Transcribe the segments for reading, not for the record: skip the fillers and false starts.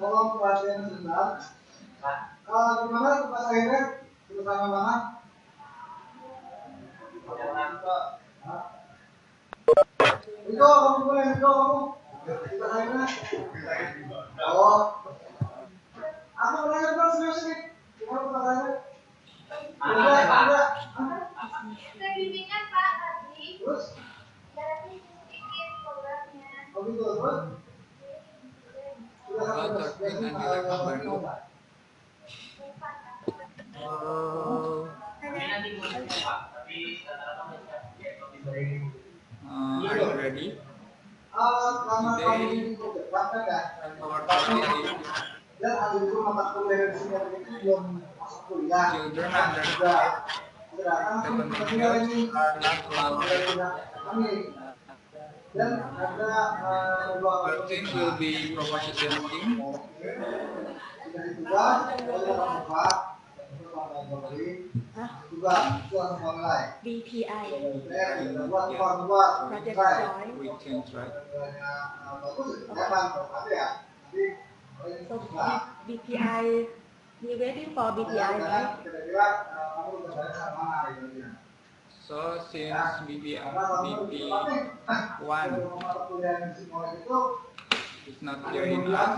Tolong perhatian sebentar. Gimana tugas akhirnya? Tugas mana? Itu kamu boleh kamu. Tugas akhirnya. Oh. Aku nanya terus sini. Gimana tugas akhirnya? Ada. Saya bimbingan Pak tadi. Terus? Dari bikin programnya. Oh gitu terus? Are you ready? Today, our topic is children under 17 years are not allowed. The team will be proposition team. BPI. We can try. So BPI, we waiting for BPI, right? So since BP1 is not joining us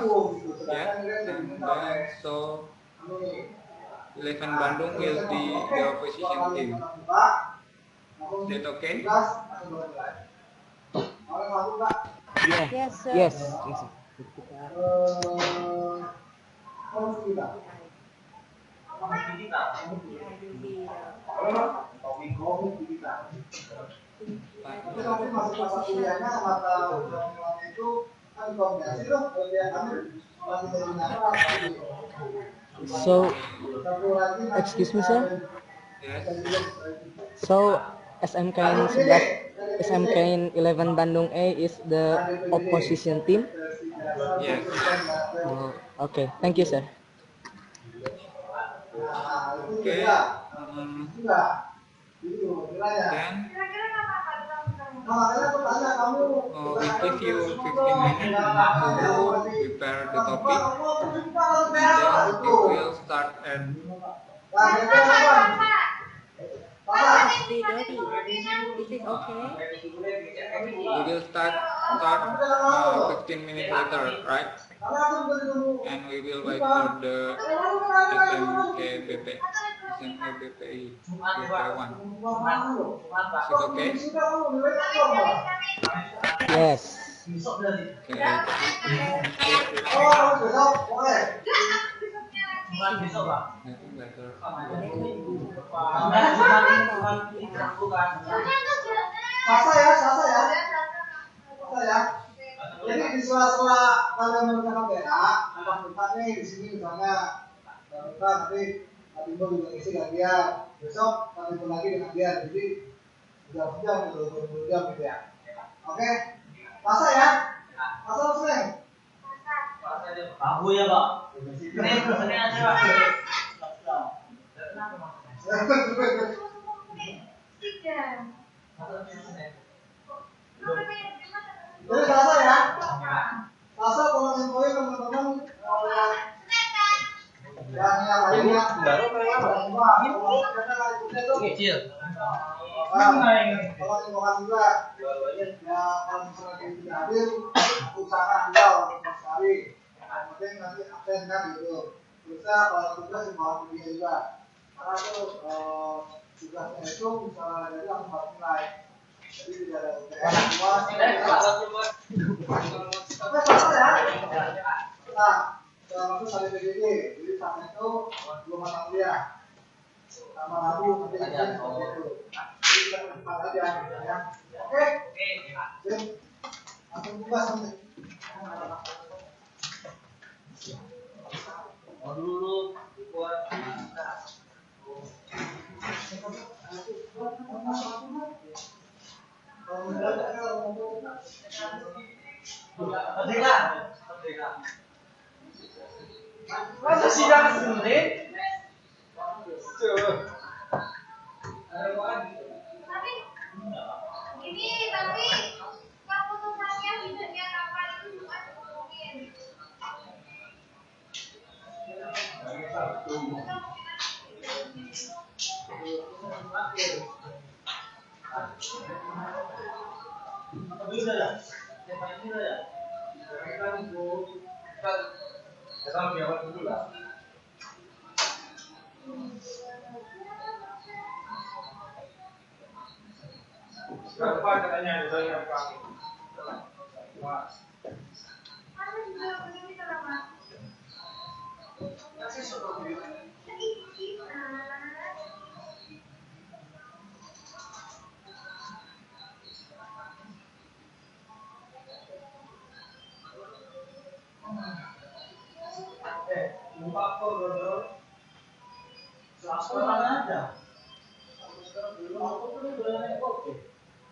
yet, and then so 11 Bandung will be the opposition team. Is that okay? Yeah. Yes, sir. Yes. So, excuse me, sir. Yes. So, SMK in 11 Bandung A is the opposition team. Yes. Oh, okay, thank you, sir. Okay. Then we give you 15 minutes to prepare the topic, and then it will start at 3:30. Is it okay? we will start 15 minutes later, right? And we will wait for the SMKBP, SMKBPI, BP1. Is it okay? Yes. Okay. Selasa ya. Jadi di sela-sela kalian mengerjakan PA, kita nih di sini misalnya kita nanti Minggu juga isi gantian, besok kita lagi dengan dia, jadi jam-jam gitu, 20 jam gitu ya. Oke, Selasa ya. Selasa Senin. Rabu ya Pak. Senin aja Pak. Jadi Selasa ya. Selasa kalau infoin teman-teman yang lainnya baru kecil. Kalau infokan juga ya kalau misalnya tidak hadir usaha juga untuk sekali. Yang penting nanti absen kan gitu. Bisa kalau tugas infokan dia juga. Karena itu tugasnya itu misalnya jadi langsung dapat nilai. Jadi tidak ada UTS semua. Oke, Selasa ya. Nah, Oke, langsung buka sampai. Dulu buat Merdeka. Masa sidang semenit? Tapi keputusannya hidupnya kapan itu bukan mungkin. Apa bisa ya? Siapa ini ya? Kita jawab dulu lah. Berapa katanya ditanya Pak? Mana juga begini lama. Kasih suruh gitu. Lupa kok dodol. Sekarang ada. Sekarang belum. Aku tuh udah naik kopi.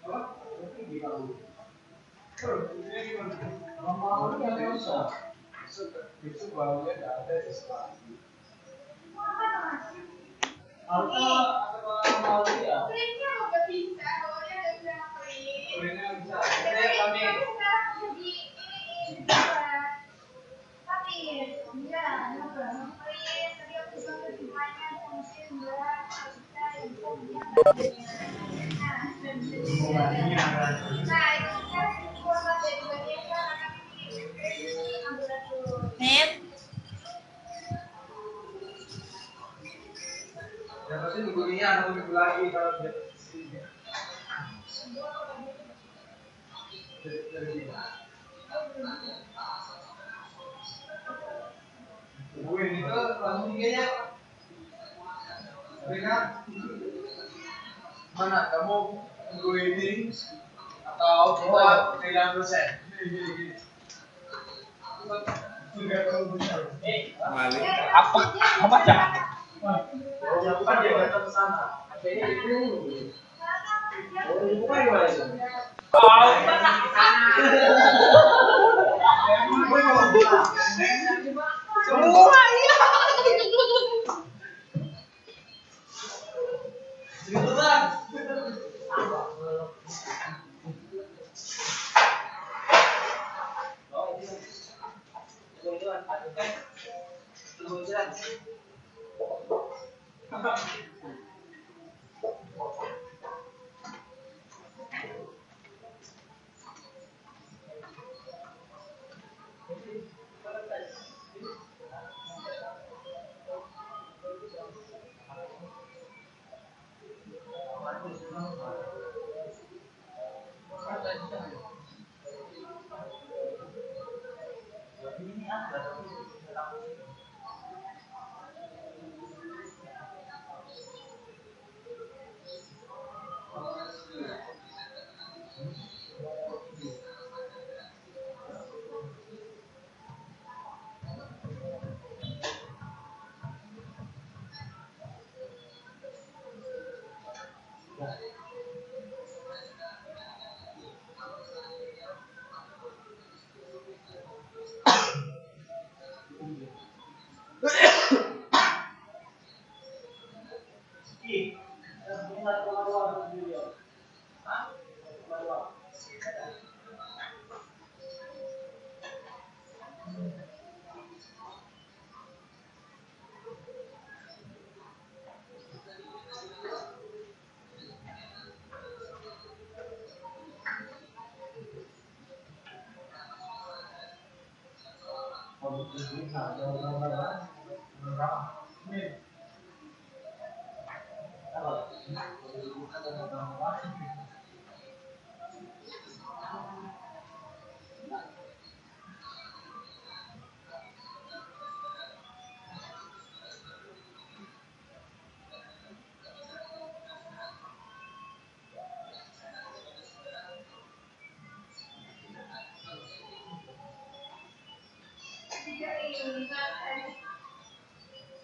Apa? Kopi di kamu. Ini gimana? Lama-lama nggak bisa. Itu baunya nggak ada di sekolah. Alta atau mau ya? Printnya udah bisa, bawahnya udah bisa print. Printnya bisa. Tapi Kami. sekarang jadi ini tapi ya, print tadi aku bisa ketimanya mungkin enggak bisa yang nah itu kan format dari bagian karena ini ambil dulu. Ya pasti nunggu ini atau nunggu lagi kalau dia sini. Tungguin itu langsung tiganya. Berikan. Mana kamu tunggu ini atau kita kehilangan dosen? Gini. Balik. Apa jangan? Bukan dia datang ke sana. Bukan gimana itu? Semua iya.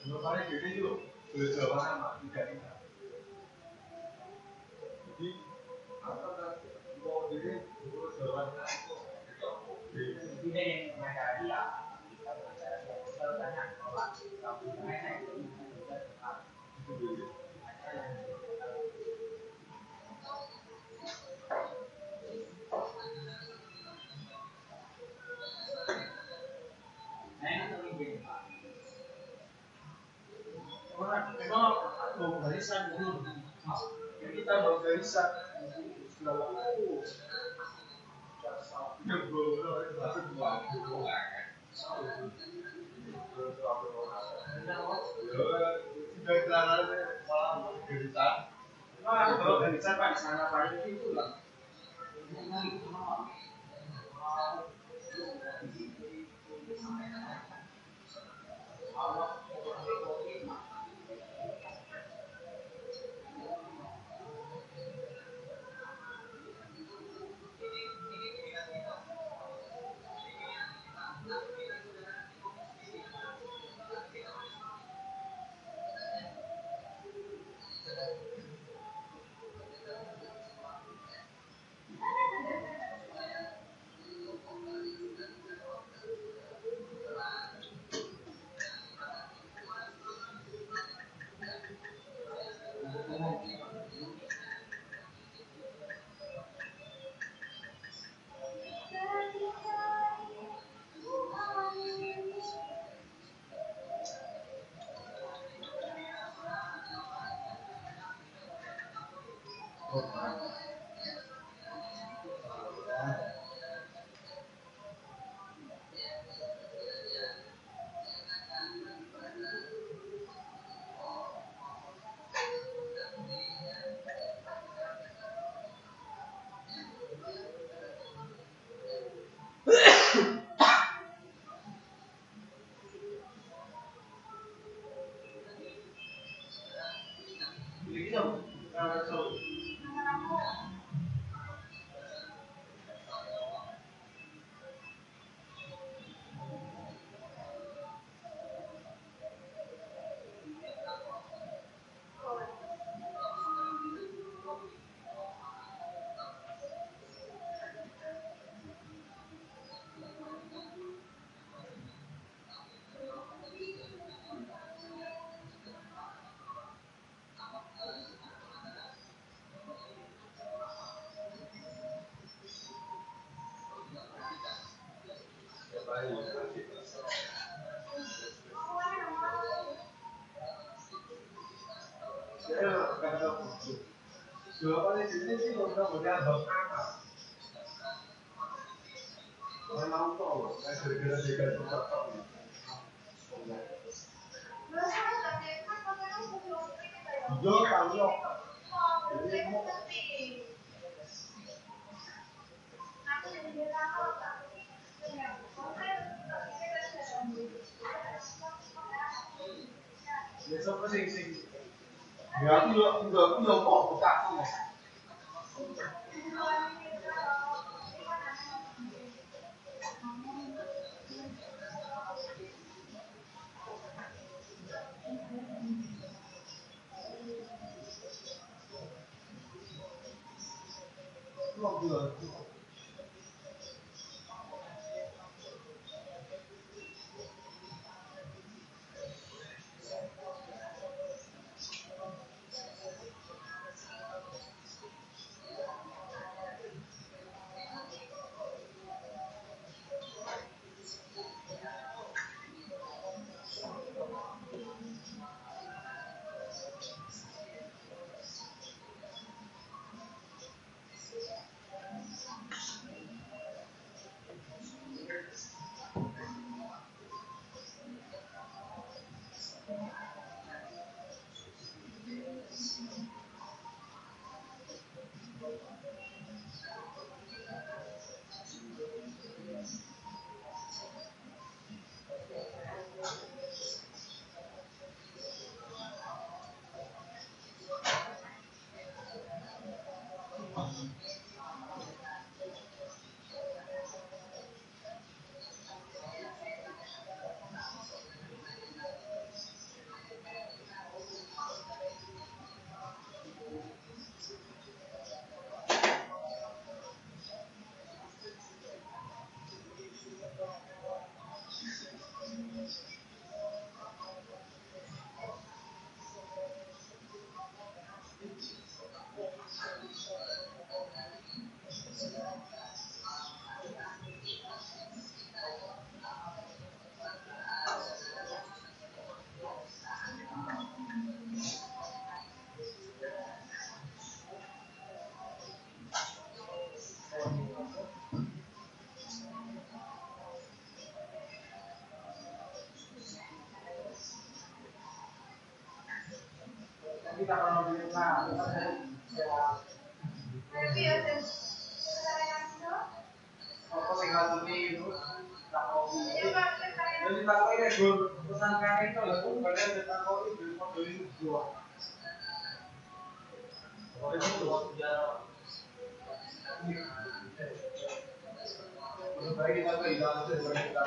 Jawabannya gini dulu. Jawaban sama, tidak. Jadi, apa kan? Mau jadi jawabannya ini mereka dia. Memang mau barisan dulu. Kita mau barisan. Sudah kenalan malah barisan. Aku bawa barisan Pak di sana Pak itu lah. Jawabannya sini sih mudah-mudahan bapak. Orang tahu, saya gara-gara dia tempat tahu. Yo tahu. Jadi mau besok sing ya aku yo kok buka aku. kita kalau bilang apa sih kalau ini jadi takut ini gur pesantren itu lah pun padahal kita tahu itu mau itu dua orang itu dua baik kita berikan itu kita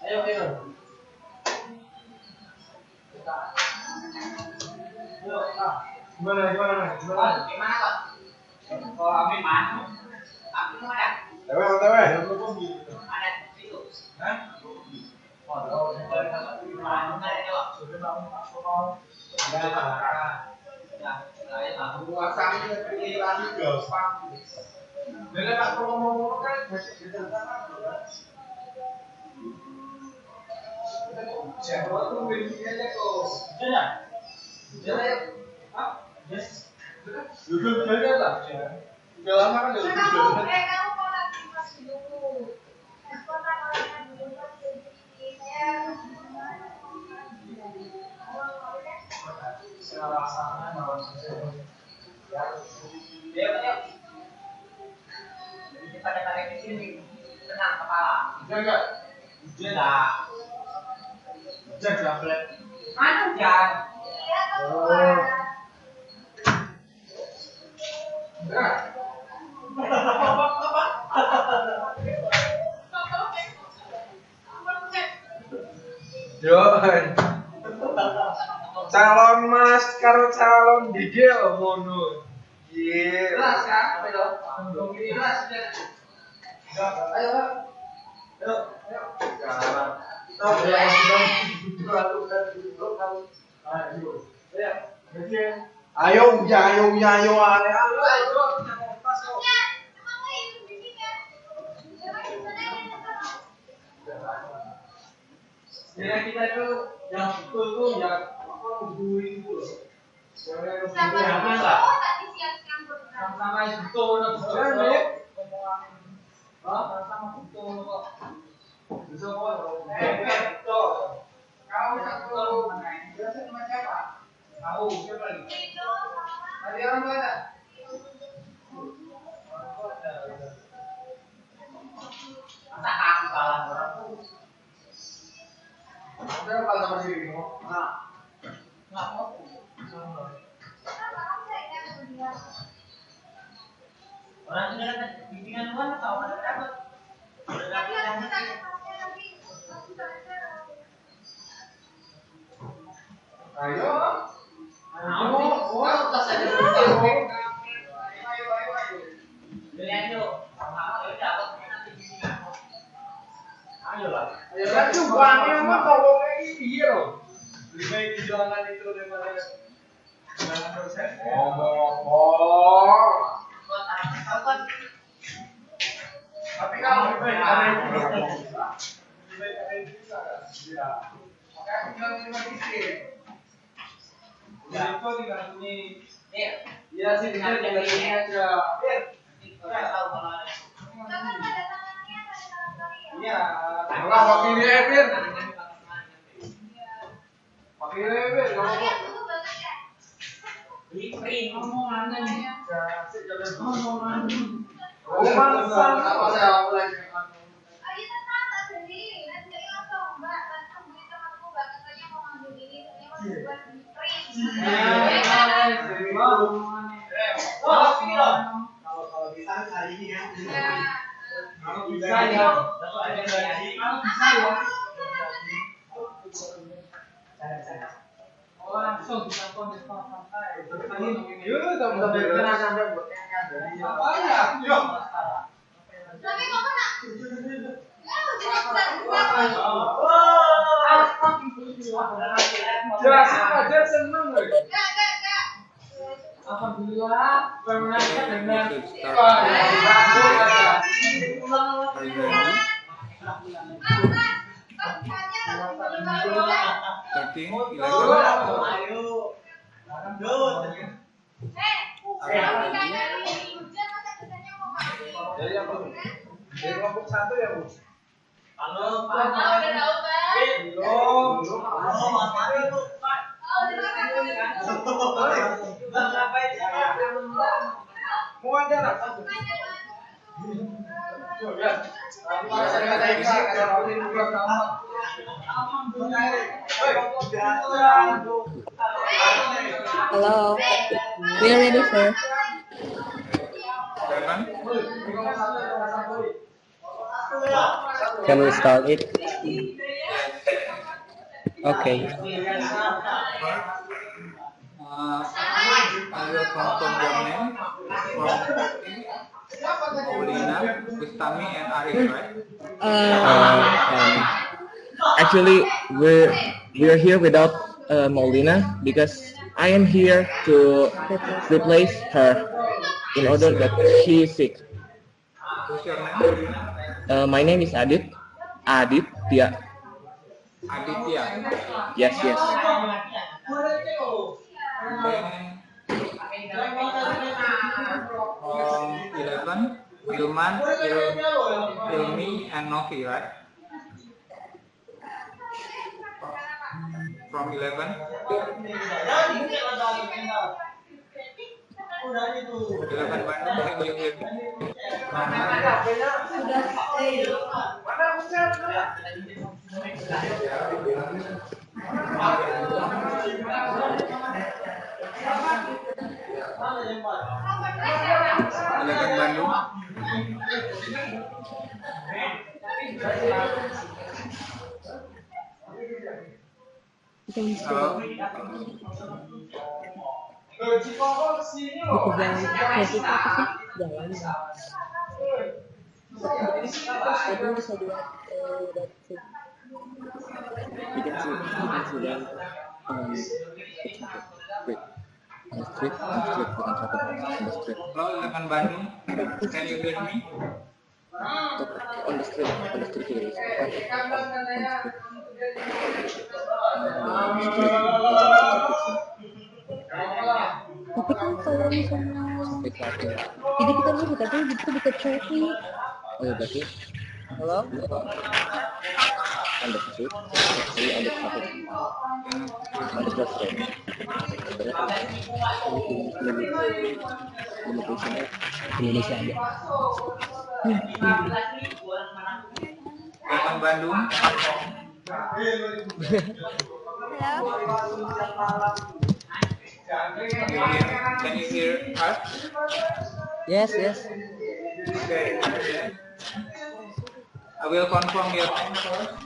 ayo ayo gimana Pak? Oh, Amin mana? Amin mana? Tewe. Ada di situ. Hah? Oh, mana ada? Sudah bangun Pak Soal. Ada Pak. Ya, saya tahu asal ini pilih lagi gampang. Bila Pak ngomong kan siapa tuh bikinnya kok? Jalan. Hah? Yes. Duduk jalan lah. Udah lama kan udah duduk. Kamu mau lagi masih dulu. Sekolah orangnya dulu jadi saya. Salah sana malah saya. Ya. Jadi kita tarik di sini. Tenang kepala. Enggak. Enggak. Jaga flat. Mana jangan? Iya keluar. Johan. Calon Mas karo calon Dede ngono. Iya. Jelas kan? Apa itu? Jelas. Ayo. Jalan. Ayo, ya kita itu yang betul tuh yang hubungi itu loh. Sama yang betul, sama betul kok. Bisa kok. Betul. Kamu satu biasa sama siapa? Tahu siapa lagi? Ada orang mana? Masa aku kalah orang tuh. Ada apa sama dirimu? Nah, nggak mau. Orang sudah ada bimbingan luar atau ada dapat? Ayo. Tas aja dulu. Ayo. Lihat yuk. Ayo lah. Ya kan cobaan yang mah kalau ini iya loh. Lebih baik jualan itu daripada jualan dosen. Ngomong. Tapi kalau lebih baik ada yang bisa. Ya. Makanya aku bilang terima kasih. Ya, itu digantungin. Iya sih, digantungin aja. Kita tahu kalau ada. Iya, orang wakilnya Ebir. Wakilnya Ebir, kamu kok? Beri ngomongan aja. Kasih jalan ngomongan. Romansan apa saya mulai dengan Ayo tenang, tak sendiri. Nanti langsung Mbak, langsung beli temanku Mbak katanya mau ngambil ini, katanya mau buat Kalau bisa hari ini ya. kalau bisa ya. Kalau bisa ya. Oh langsung bisa kondisi santai. Yuk, sampai buat yang apa ya? Yuk. Tapi kamu nak? Jelas aja seneng loh. Enggak. Alhamdulillah, pemenangnya dengan Hari ini 13, 11. dari kelompok 1 ya Bu? Hello. We are ready, sir. 11. Can we start it? Okay. I will confirm your name from Paulina, Bustami, and Arif, right? Actually, we're here without Molina because I am here to replace her in order that she is sick. What's your name? My name is Adit. Aditya. Aditya. Yes, yes. Then 11, Ilman, Ilmi, and Novi, right? From 11. 11 Bandung, can you hear me? Eleven Bandung. Halo. Halo, Eleven Bandung. Can you hear me? On the street here is Tapi kan kalau misalnya jadi kita nih kita tuh gitu bisa traffic. Oh ya berarti hello on the street actually on the traffic on the bus stop limitation Indonesia aja. Eleven Bandung. Can you hear us? Yes, yes. Okay. I will confirm your name first.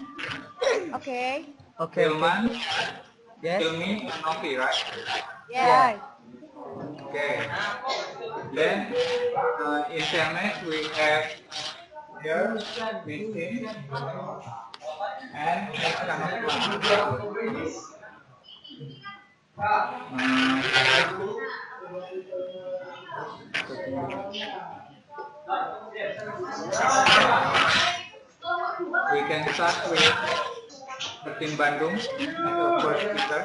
Okay. Okay. Ilman, Yes. Ilmi, and Novi, right? Yeah. Okay. Then in Chinese we have here machine and this kind of plant. We can start with Martin Bandung as the first speaker.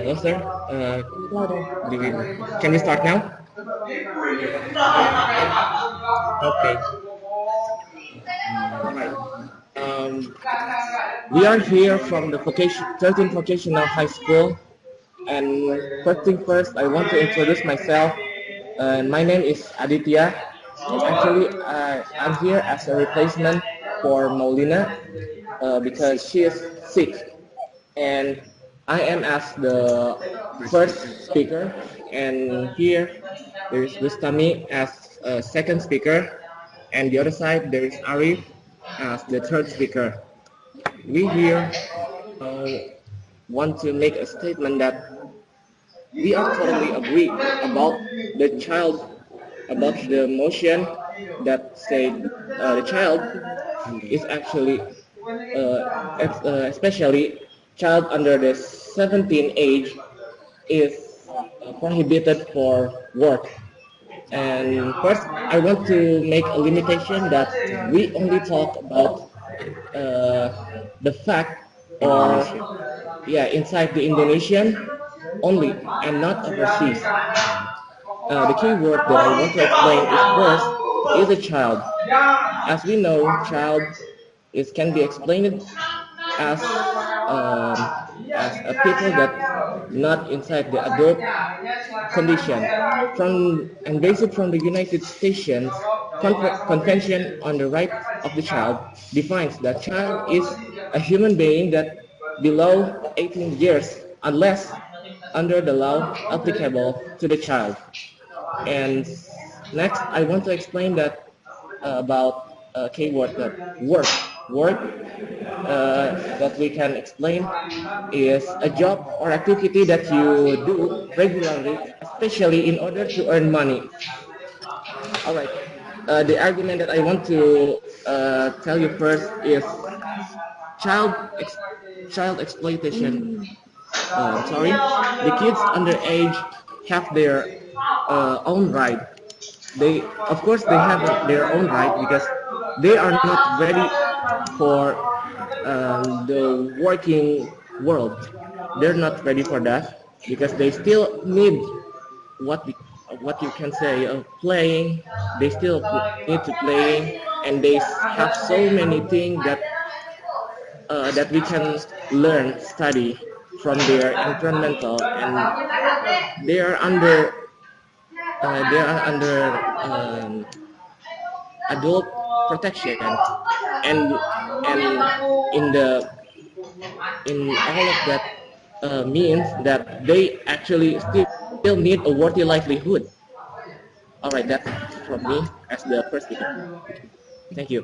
Yes, sir. Can we start now? Okay. Alright. We are here from the 13th Vocational High School, and first thing first, I want to introduce myself. My name is Aditya, and actually I'm here as a replacement for Molina because she is sick, and I am as the first speaker, and here there is Bustami as a second speaker, and the other side there is Arif as the third speaker. We here want to make a statement that we are totally agree about the child, about the motion that say the child is actually, especially child under the 17 age is prohibited for work. And first, I want to make a limitation that we only talk about the fact or yeah, inside the Indonesian only and not overseas. The key word that I want to explain is first is a child. As we know, child is can be explained as um, as a people that not inside the adult condition. From and based from the United States Convention on the Right of the Child defines that child is a human being that below 18 years unless under the law applicable to the child. And next, I want to explain that about a keyword that work that we can explain is a job or activity that you do regularly, especially in order to earn money. All right. The argument that I want to tell you first is child ex child exploitation. Sorry, the kids underage have their own right. They, of course, they have their own right because they are not ready for the working world. They're not ready for that because they still need what the, what you can say playing. They still need to playing, and they have so many things that we can learn, study from their environmental, and they are under adult protection, and and in the in all of that means that they actually still need a worthy livelihood. All right, that's from me as the first speaker. Thank you.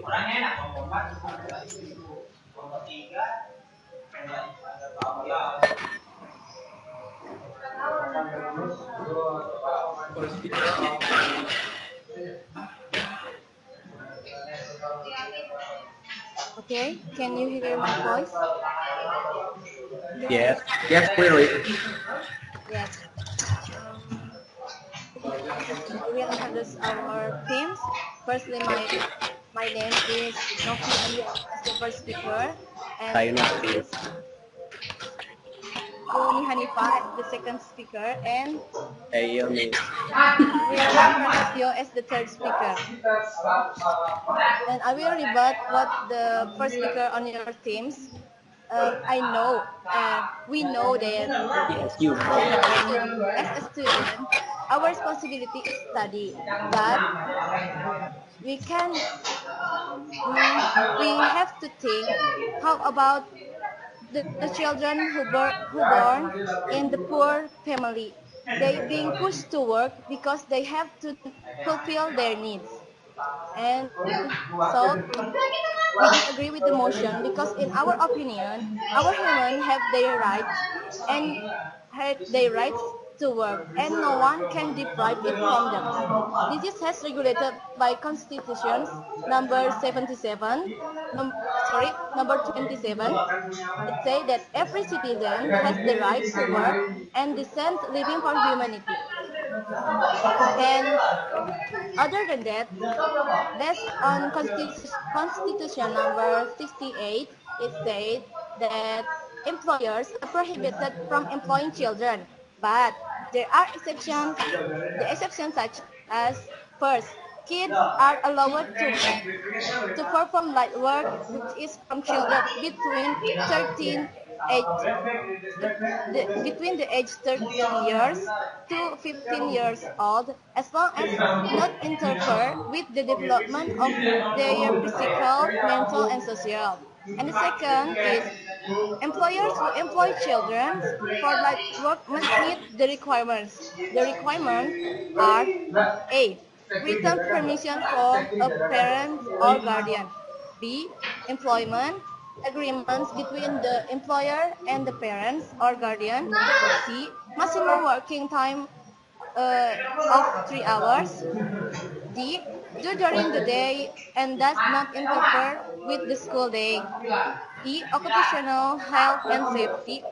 First speaker. Okay, can you hear my voice? Yes. Yes, clearly. Yes. I will introduce our teams. Firstly, my name is Novi Andiani as the first speaker, and Hi, Novi. Yuni Hanifa as the second speaker, and Hey, Yumi. William Prasastyo as the third speaker. And I will rebut what the first speaker on your teams. I know, we know that Yes, you. as a student, our responsibility is study, but we can, we have to think how about the children who born in the poor family. They being pushed to work because they have to fulfill their needs. And so we disagree with the motion because in our opinion, our human have their rights and have their rights to work, and no one can deprive it from them. This is has regulated by constitutions number 77, number 27. It says that every citizen has the right to work and decent living for humanity. And other than that, based on Constitution number 68, it said that employers are prohibited from employing children, but there are exceptions. The exceptions such as first, kids are allowed to perform light work, which is from children between 13 age between the age 13 years to 15 years old, as long as not interfere with the development of their physical, mental, and social. And the second is employers who employ children for light work must meet the requirements. The requirements are A. Written permission from a parent or guardian. B. Employment agreements between the employer and the parents or guardian. C. Maximum working time of 3 hours. D. Do during the day and does not interfere with the school day. E. Occupational health and safety.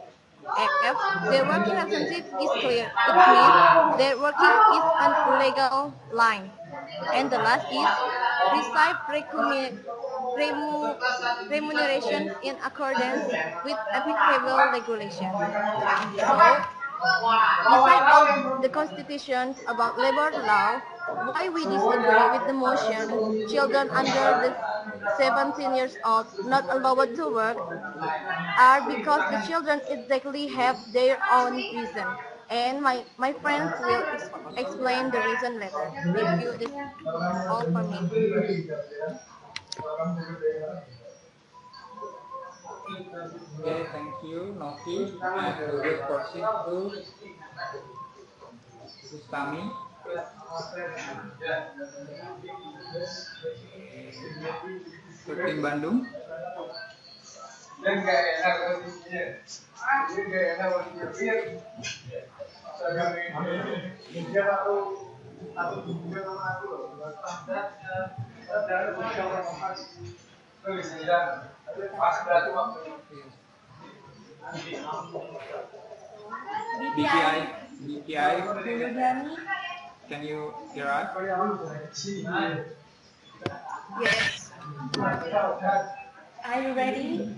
F. Their working relationship is clear. It means their working is an legal line. And the last is receive remu remuneration in accordance with applicable regulations. So, beside all the constitutions about labor law, why we disagree with the motion children under the 17 years old not allowed to work are because the children exactly have their own reason. And my friends will explain the reason later. Thank you. This is all for me. Okay, thank you, Novi. And we will proceed to Bustami. 13 Bandung. Dan gak enak kondisinya. Dia gak enak kondisinya. Dia aku juga sama aku loh. Dan pas berarti waktu BPI, can you hear us? Yes. Are you ready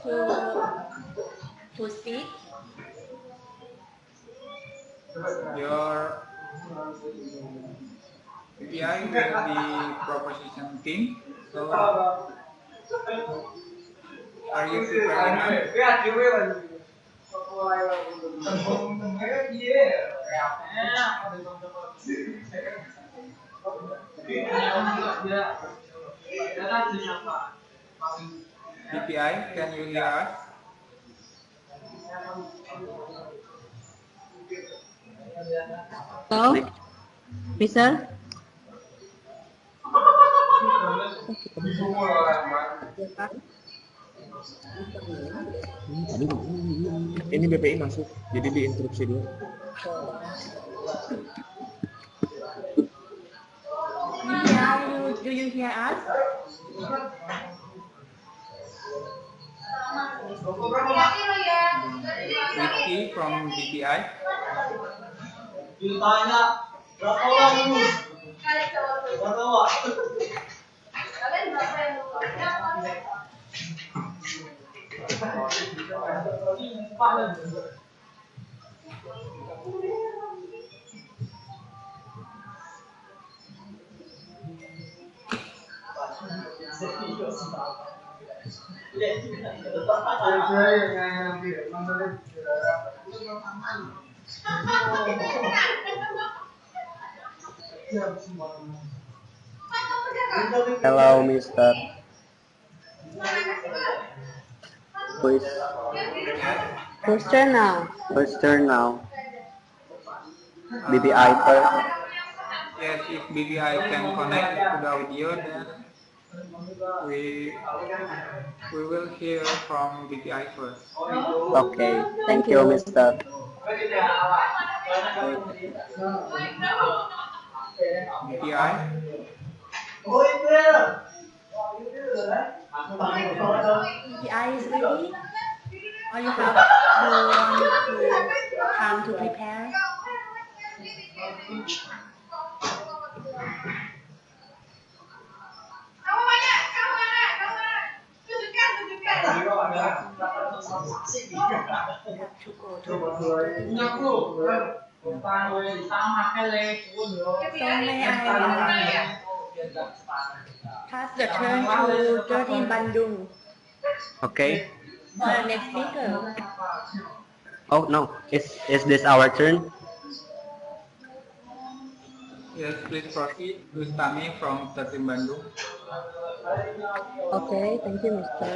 to speak? Your BPI will be proposition king. So, are you prepared enough? BPI, can you hear us? Hello, Mister. Ini BPI masuk, jadi diinterupsi dulu. Yeah, do you hear us? Ricky from BPI. Ditanya berapa orang lulus? Berapa? Hello, Mister. Please. Whose turn now? First turn now. BBI first. Yes, if BPI can connect to the audio, then we will hear from BPI first. Okay. Thank you, Mister. BPI. BPI is ready? Or you have time to prepare? So may I pass the turn to 13 Bandung, Okay. the next speaker. Oh no, is this our turn? Yes, please proceed. Bustami from 13 Bandung. Okay, thank you, Mr.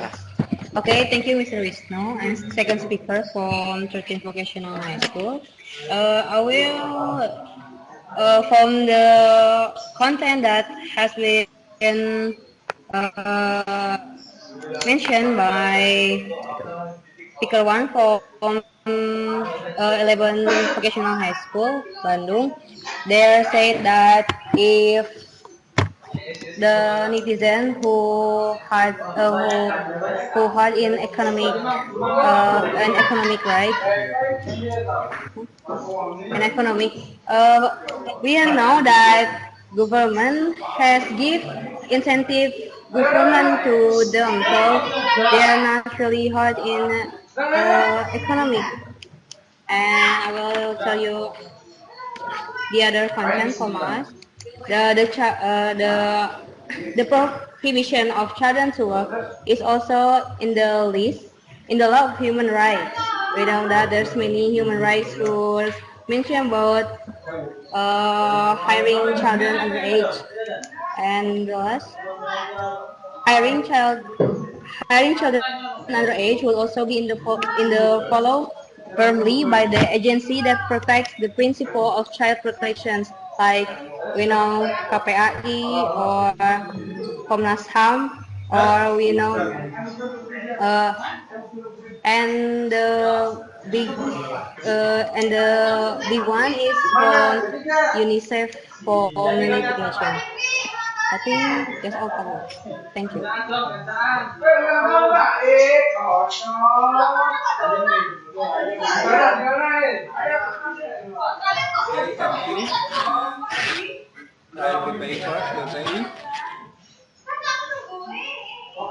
Okay, thank you, Mr. Wisnu. I'm second speaker from 13th Vocational High School. I will, from the content that has been mentioned by speaker one from 11 Vocational High School, Bandung, they said that if the netizen who had in economic right we know that government has give incentive government to them, so they are not really hard in economic. And I will tell you the other content from us. The prohibition of children to work is also in the list in the law of human rights. We know that there's many human rights rules mentioned about hiring children underage, and thus hiring child hiring children underage will also be in the follow firmly by the agency that protects the principle of child protections, like we know KPAI or Komnas HAM, or we know uh, and the big one is called UNICEF for United Nations. I think that's all for me. Thank you. Okay, thank you. Write the paper, Yosei. Can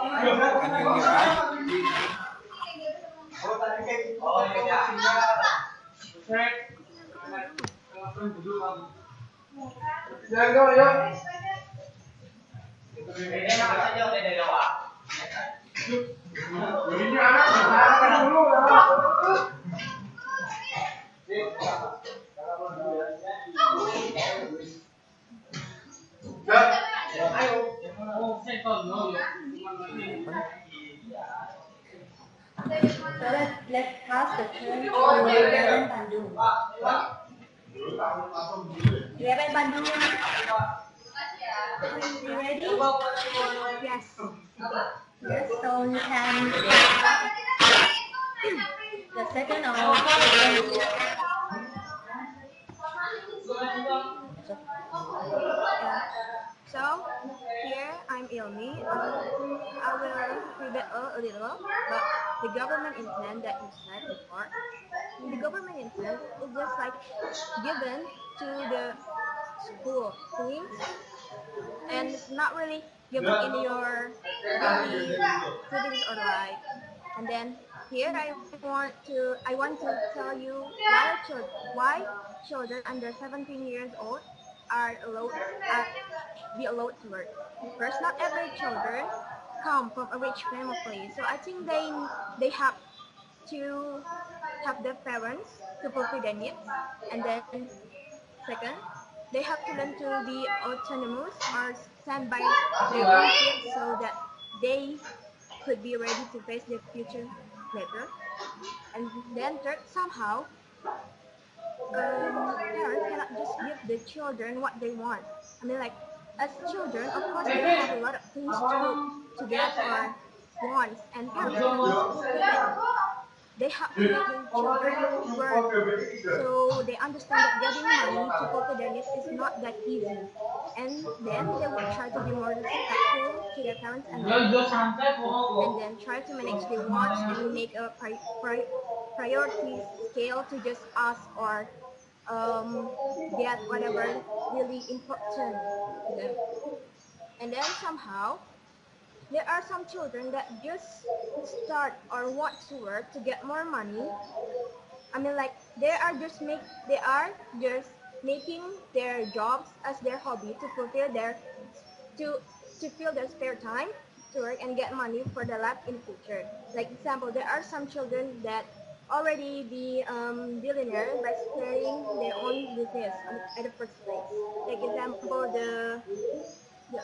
you hear us? So let's pass the turn to Reverend Bandung. Reverend Bandung, are you ready? Yes. Yes, so you can the second of yeah. So here I'm Ilmi. I will rebuttal a little about the government intent that you said before. The government intent is just like given to the school things, and it's not really given in your daily activities or life. And then here I want to tell you why children under 17 years old are allowed are be allowed to work. First, not every children come from a rich family, so I think they have to have their parents to fulfill their needs. And then second, they have to learn to be autonomous or stand by their own feet so that they could be ready to face their future later. And then third, somehow parents cannot just give the children what they want. I mean, like as children, of course, they have a lot of things to get or wants, and parents cannot just fulfill it. They have to make the children work, so they understand that getting money to fulfill their needs is not that easy. And then they would try to be more respectful to their parents and then try to manage their wants and make a priority scale to just ask or get whatever really important to them. And then somehow there are some children that just start or want to work to get more money. I mean, like they are just making their jobs as their hobby to fulfill their to to fill their spare time to work and get money for their life in the future. Like example, there are some children that already be billionaire by starting their own business at the first place. Like example, the the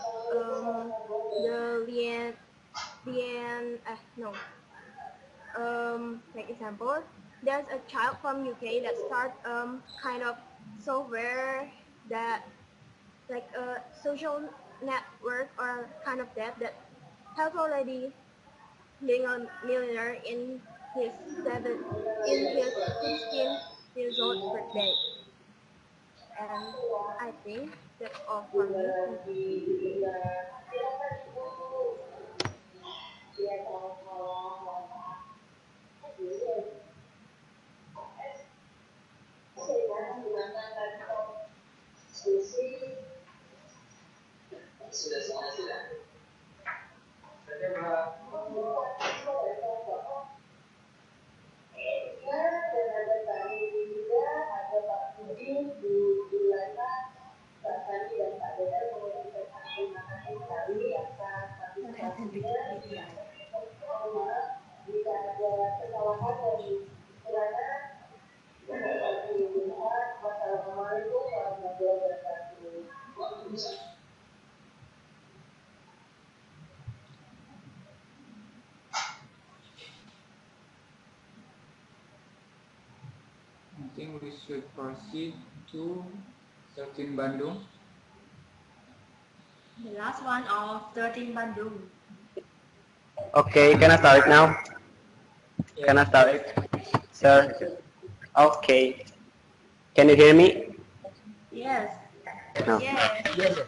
Lian no like example, there's a child from UK that start kind of software that like a social network or kind of that has already being a millionaire his in his 16 years old birthday. And I think that's all for me. Thank you. I think we should proceed to 13 Bandung. The last one of 13 Bandung. Okay, can I start it now? Can I start it, sir? Okay. Can you hear me? Yes. No. Yes.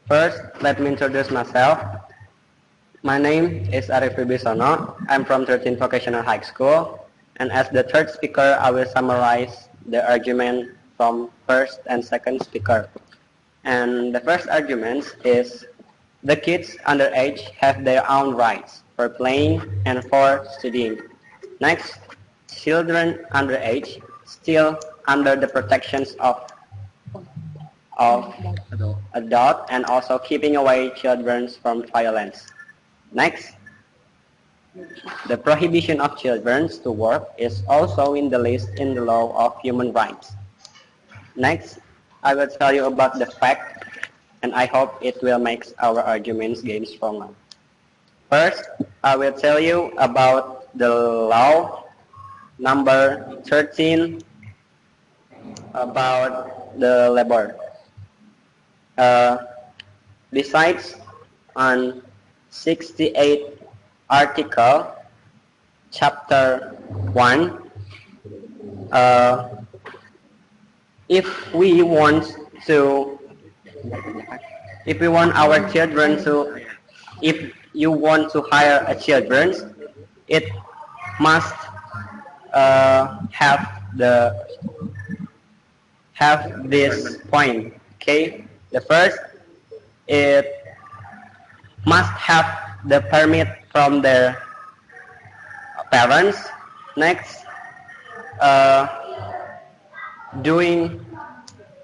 First, let me introduce myself. My name is Arif Wibisono. I'm from 13 Vocational High School. And as the third speaker, I will summarize the argument from first and second speaker. And the first argument is the kids underage have their own rights for playing and for studying. Next, children underage still under the protections of adult and also keeping away children from violence. Next, the prohibition of children to work is also in the list in the law of human rights. Next, I will tell you about the fact, and I hope it will make our arguments gain stronger. First, I will tell you about the law number 13 about the labor. Besides on 68 article, chapter 1, if we want our children to, if you want to hire a children, it must have this point. Okay, the first, it must have the permit from their parents. Next,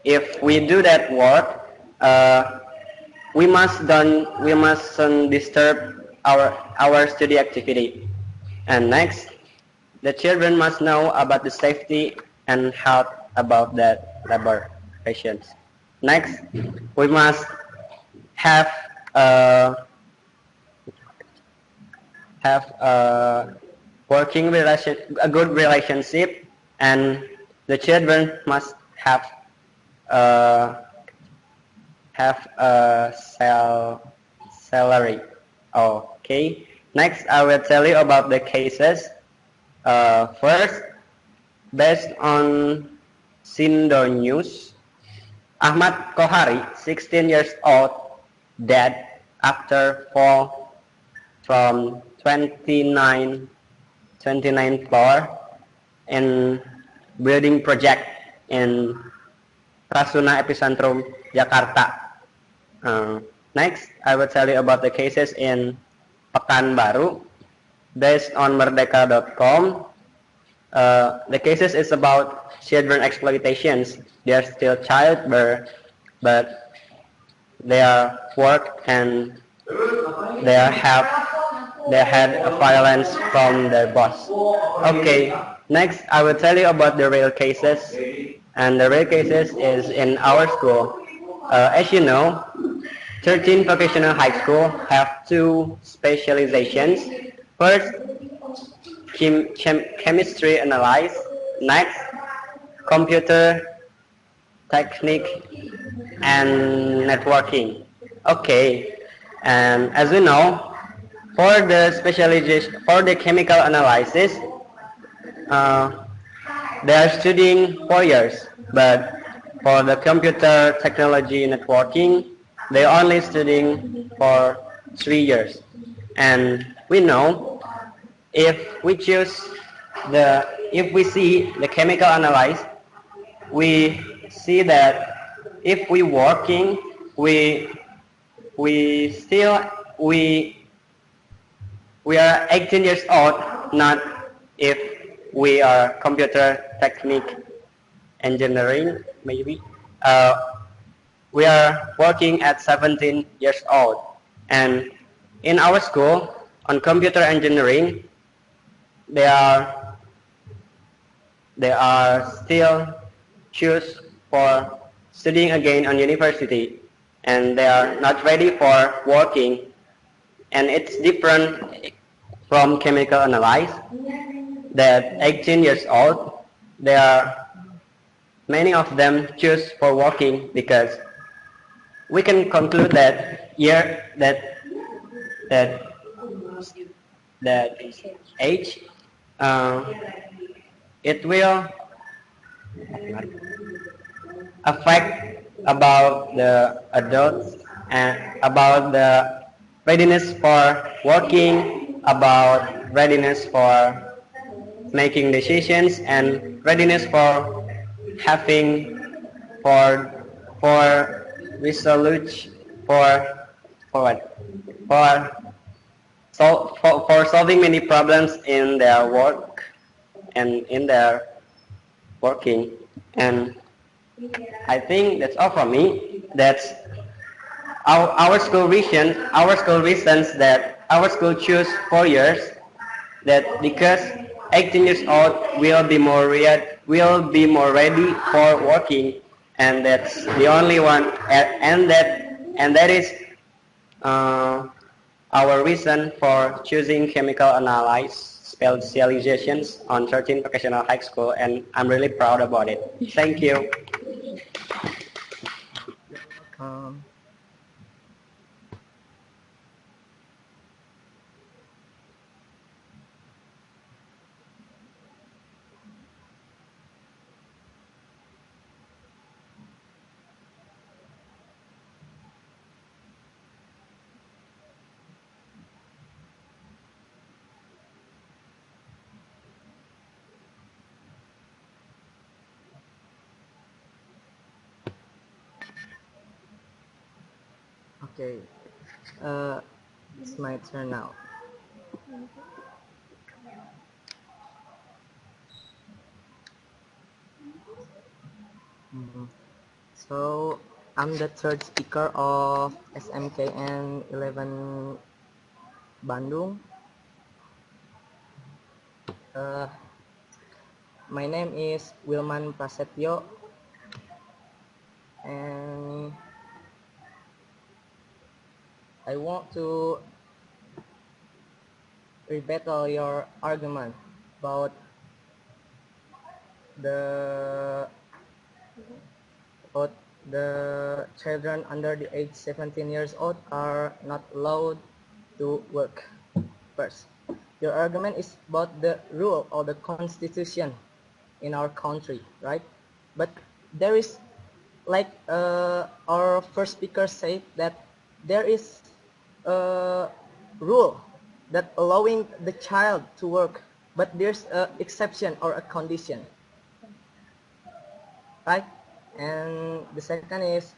if we do that work, we mustn't disturb our study activity. And next, the children must know about the safety and health about that labor patients. Next, we must have a good relationship, and the children must have a salary. Okay. Next, I will tell you about the cases. First, based on Sindo News, Ahmad Kohari, 16 years old, dead after fall from 29th floor in building project in Rasuna Epicentrum, Jakarta. Next, I will tell you about the cases in Pekanbaru. Based on Merdeka.com, the cases is about children exploitations. They are still child, but they are work and they had a violence from their boss. Okay, next I will tell you about the real cases, and the real cases is in our school. As you know, 13 vocational high school have two specializations. First, chemistry analysis. Next, computer technique and networking. Okay, and as we know, for the specialization, for the chemical analysis, they are studying 4 years, but for the computer technology networking, they are only studying for 3 years. And we know, if we see the chemical analysis, we see that if we working, we we still we are 18 years old, not if we are computer technique engineering maybe. Uh, we are working at 17 years old, and in our school on computer engineering, they are still choose for studying again on university, and they are not ready for working, and it's different from chemical analysis that 18 years old, they are many of them choose for working because we can conclude that year that that age uh, it will affect about the adults and about the readiness for working, about readiness for making decisions, and readiness for having for resolute for what for for solving many problems in their work and in their working. And I think that's all from me. That's our school vision. Our school reasons that our school choose 4 years. That because 18 years old will be more ready for working, and that's the only one. And that is uh, our reason for choosing chemical analysis specializations on 13 vocational high school, and I'm really proud about it. Thank you. Um, okay, it's my turn now. Mhm. So I'm the third speaker of SMKN 11 Bandung. Uh, my name is Wilman Prasetyo, and I want to rebuttal your argument about the about the children under the age 17 years old are not allowed to work. First, your argument is about the rule or the constitution in our country, right? But there is, like our first speaker said, that there is a rule that allowing the child to work, but there's a exception or a condition, right? And the second is,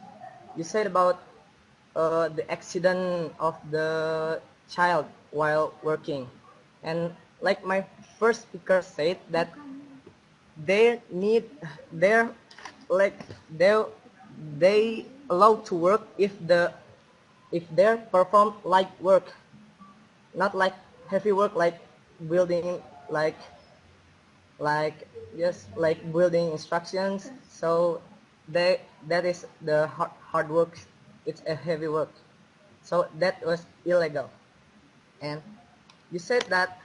you said about the accident of the child while working, and like my first speaker said, that they need their like they allowed to work if they perform light work, not like heavy work, like building, like just like building instructions. So that is the hard work, it's a heavy work, so that was illegal. And you said that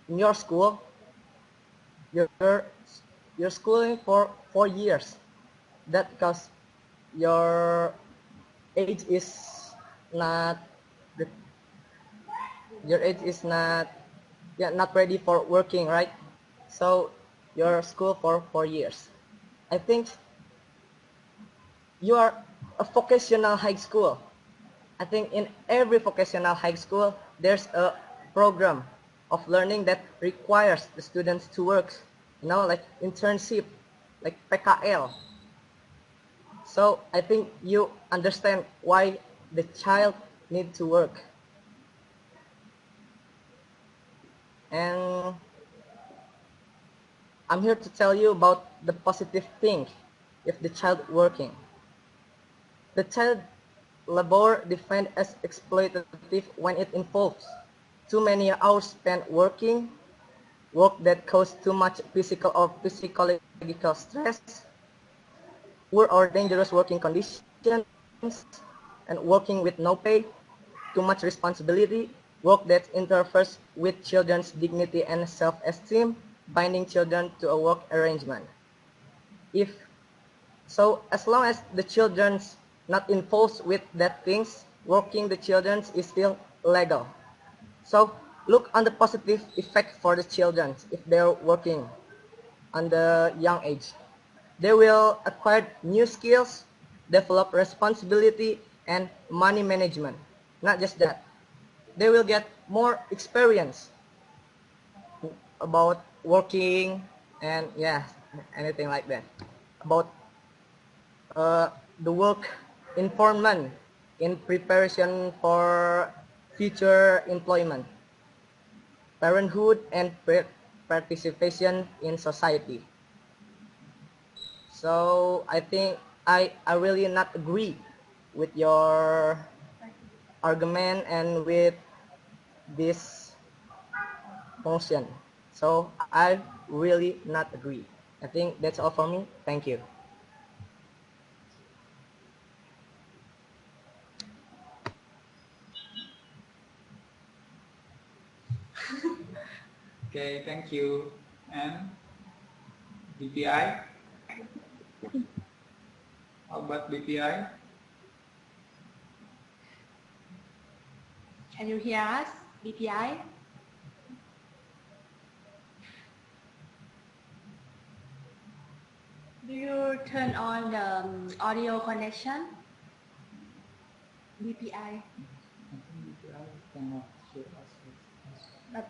in your school you're schooling for 4 years, that because your age is not the, your age is not, yeah, not ready for working, right? So your school for 4 years. I think you are a vocational high school. I think in every vocational high school there's a program of learning that requires the students to work, like internship, like PKL. So I think you understand why the child need to work. And I'm here to tell you about the positive thing if the child working. The child labor defined as exploitative when it involves too many hours spent working, work that causes too much physical or psychological stress, poor or dangerous working conditions, and working with no pay, too much responsibility, work that interferes with children's dignity and self-esteem, binding children to a work arrangement. So as long as the children's not involved with that things, working the children's is still legal. So look on the positive effect for the children if they're working on the young age. They will acquire new skills, develop responsibility and money management. Not just that, they will get more experience about working and anything like that. About the work environment in preparation for future employment, parenthood, and participation in society. So I think I really not agree with your argument and with this motion. So I really not agree. I think that's all for me. Thank you. Okay, thank you. And BPI? How about BPI? Can you hear us, BPI? Do you turn on the audio connection? BPI. But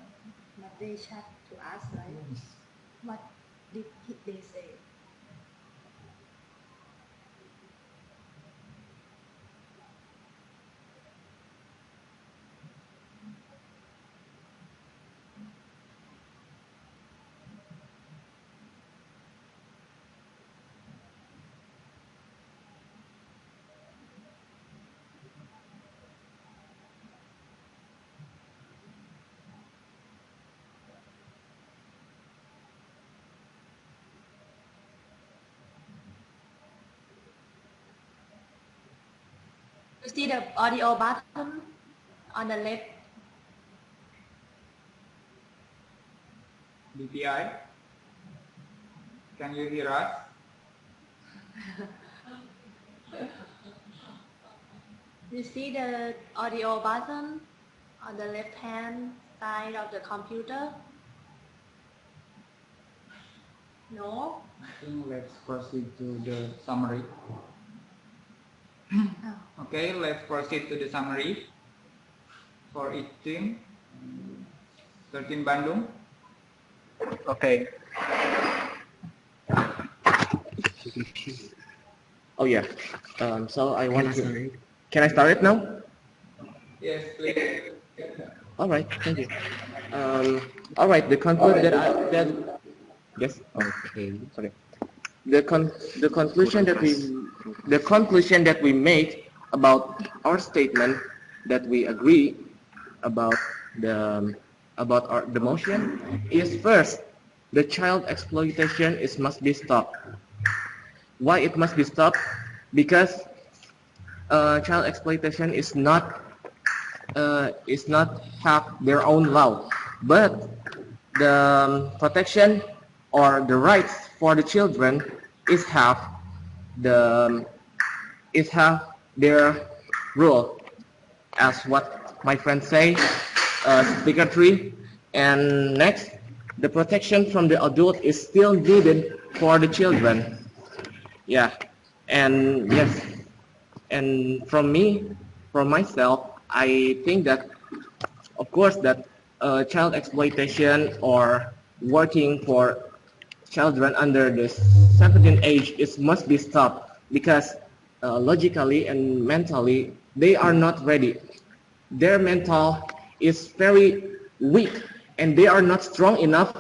they chat to us, right? What did they say? You see the audio button on the left. BPI? Can you hear us? You see the audio button on the left hand side of the computer? No? I think let's proceed to the summary. Okay, let's proceed to the summary for each team. 13 Bandung. Okay. Oh yeah. So I want to. Can I start it now? Yes, please. All right. Thank you. All right. The conclusion yes. Okay. Sorry. The conclusion that we made about our statement that we agree about the motion is first, the child exploitation must be stopped. Why it must be stopped? Because child exploitation is not have their own law, but the protection or the rights for the children have their rule, as what my friends say, speaker 3. And next, the protection from the adult is still needed for the children. Yeah, and yes, and from myself, I think that, of course, that child exploitation or working for children under the 17 age must be stopped, because logically and mentally, they are not ready. Their mental is very weak, and they are not strong enough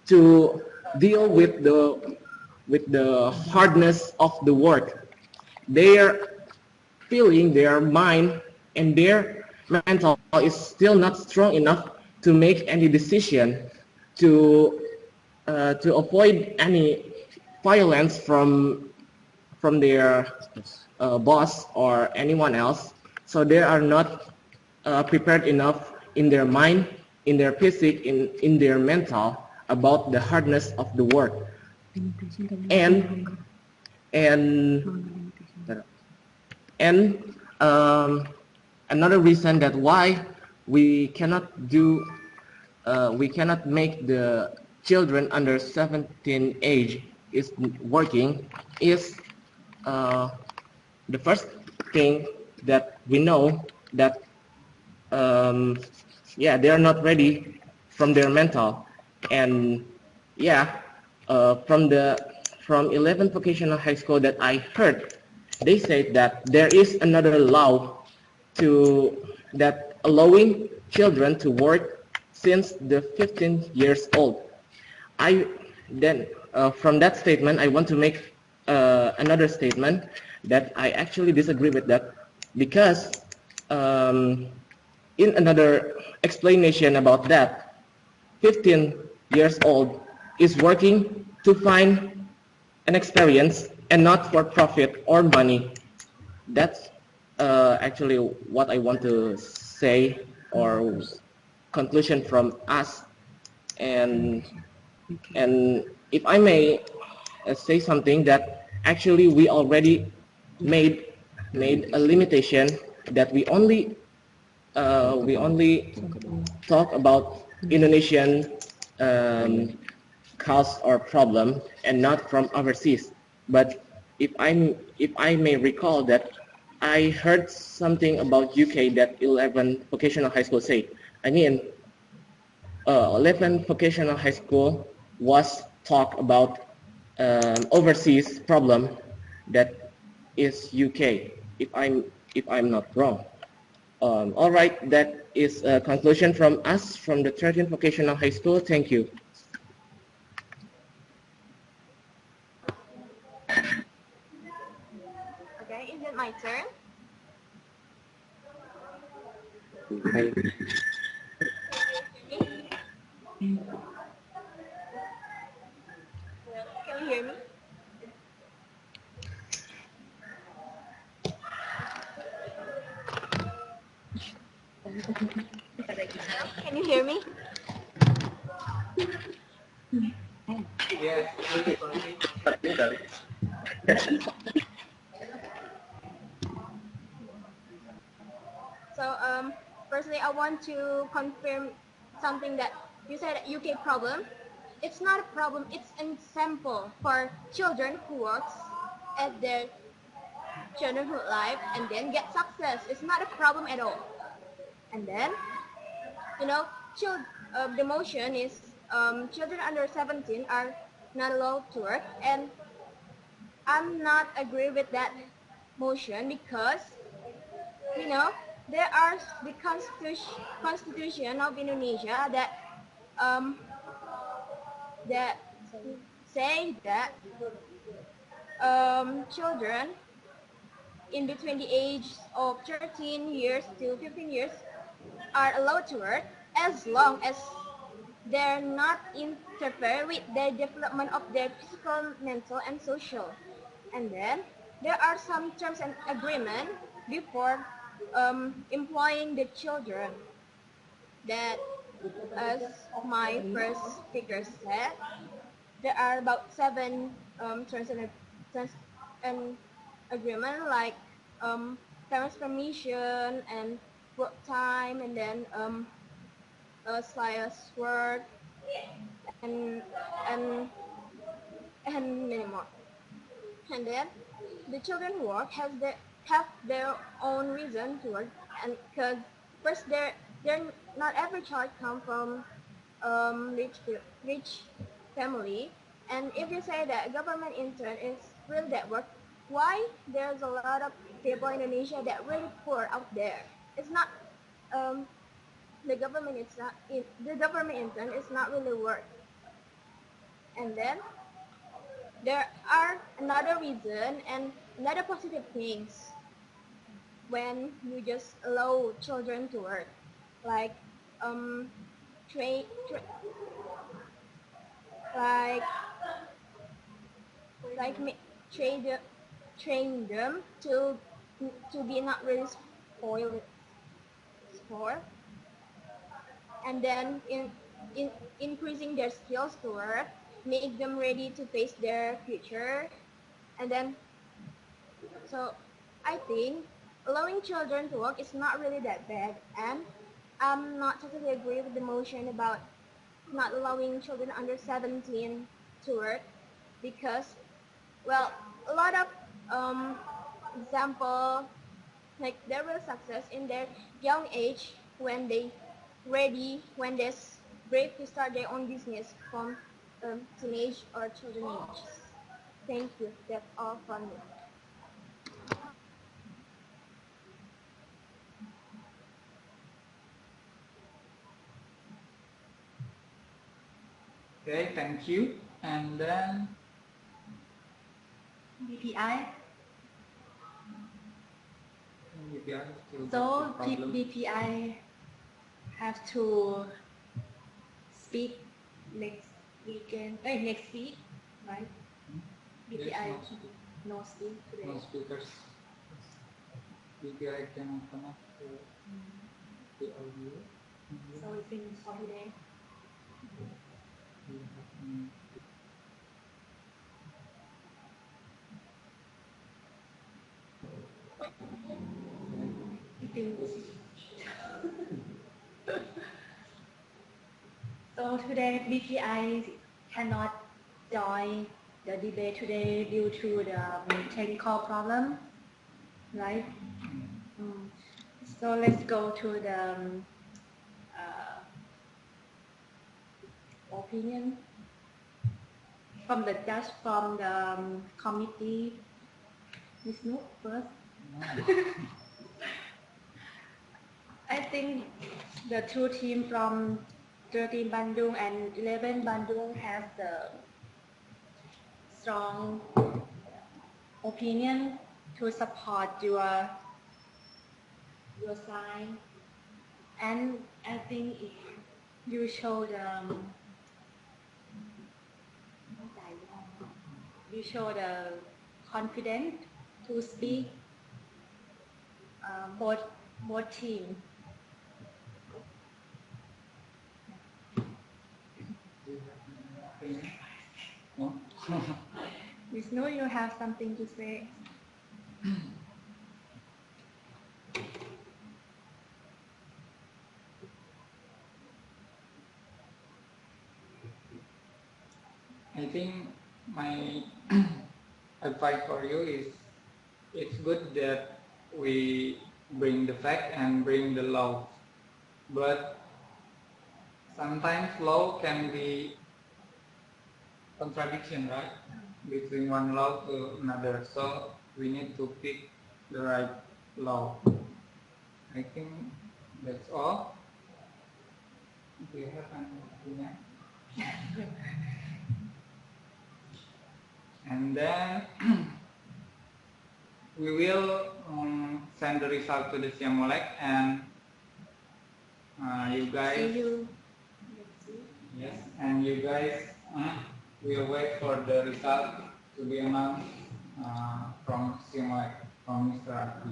to deal with the hardness of the work. Their feeling, their mind, and their mental is still not strong enough to make any decision to avoid any violence from their boss or anyone else. So they are not prepared enough in their mind, in their physique, in their mental about the hardness of the work. And and and another reason that why we cannot do we cannot make the children under 17 age is working is the first thing that we know that yeah, they are not ready from their mental. And yeah, from 11 vocational high school that I heard, they said that there is another law to that allowing children to work since the 15 years old. I then from that statement I want to make another statement that I actually disagree with that, because um, in another explanation about that, 15 years old is working to find an experience and not for profit or money. That's actually what I want to say, or conclusion from us. And if I may say something, that actually we already made a limitation that we only talk about Indonesian cause or problem and not from overseas. But if I may recall that I heard something about UK that 11 vocational high school say. I mean, 11 vocational high school was talk about overseas problem that is UK. If I'm not wrong. All right, that is a conclusion from us from the 13th Vocational High School. Thank you. Okay, is it my turn? Can you hear me? Can you hear me? Yes. So firstly, I want to confirm something that you said UK problem. It's not a problem. It's an example for children who works at their childhood life and then get success. It's not a problem at all. And then, you know, the motion is children under 17 are not allowed to work, and I'm not agree with that motion because, you know, there are the constitution of Indonesia that say that children in between the age of 13 years to 15 years are allowed to work as long as they're not interfere with the development of their physical, mental, and social. And then there are some terms and agreement before employing the children that, as my first speaker said, there are about 7 terms and agreement, like parents permission and work time, and then slash work, and and and many more. And then the children who work have their own reason to work, and because first they're not every child come from rich family, and if you say that government intern is really that work, why there's a lot of people in Indonesia that really poor out there. It's not the government. It's not the government intern is not really work. And then there are another reason and another positive things when you just allow children to work, like train like like ma- train them train them to be not really spoiled sport, and then in increasing their skills to work, make them ready to face their future, and then so I think allowing children to work is not really that bad, and I'm not totally agree with the motion about not allowing children under 17 to work because, well, a lot of example, like they will success in their young age when they ready, when they're brave to start their own business from teenage or children age. Thank you. That's all from me. Okay, thank you. And then BPI. still So the problem. BPI have to speak next weekend, next week, right? BPI Yes, no speak today. no speakers. BPI can connect to the audio. So we finish for today. So today BPI cannot join the debate today due to the technical problem, right? So let's go to the opinion from the judge from the committee. Ms. Nook first. I think the two teams from 13 Bandung and 11 Bandung have the strong opinion to support your side, and I think if you show the confidence to speak both teams. No? Ms. Noor, you have something to say? I think my advice for you is it's good that we bring the fact and bring the law, but sometimes law can be contradiction, right? Between one law to another, so we need to pick the right law. I think that's all. Do you have an opinion? And then we will send the result to the Siamolek, and you guys. See you. Yes, and you guys will wait for the result to be announced from Siamolek, from Mr. Aki.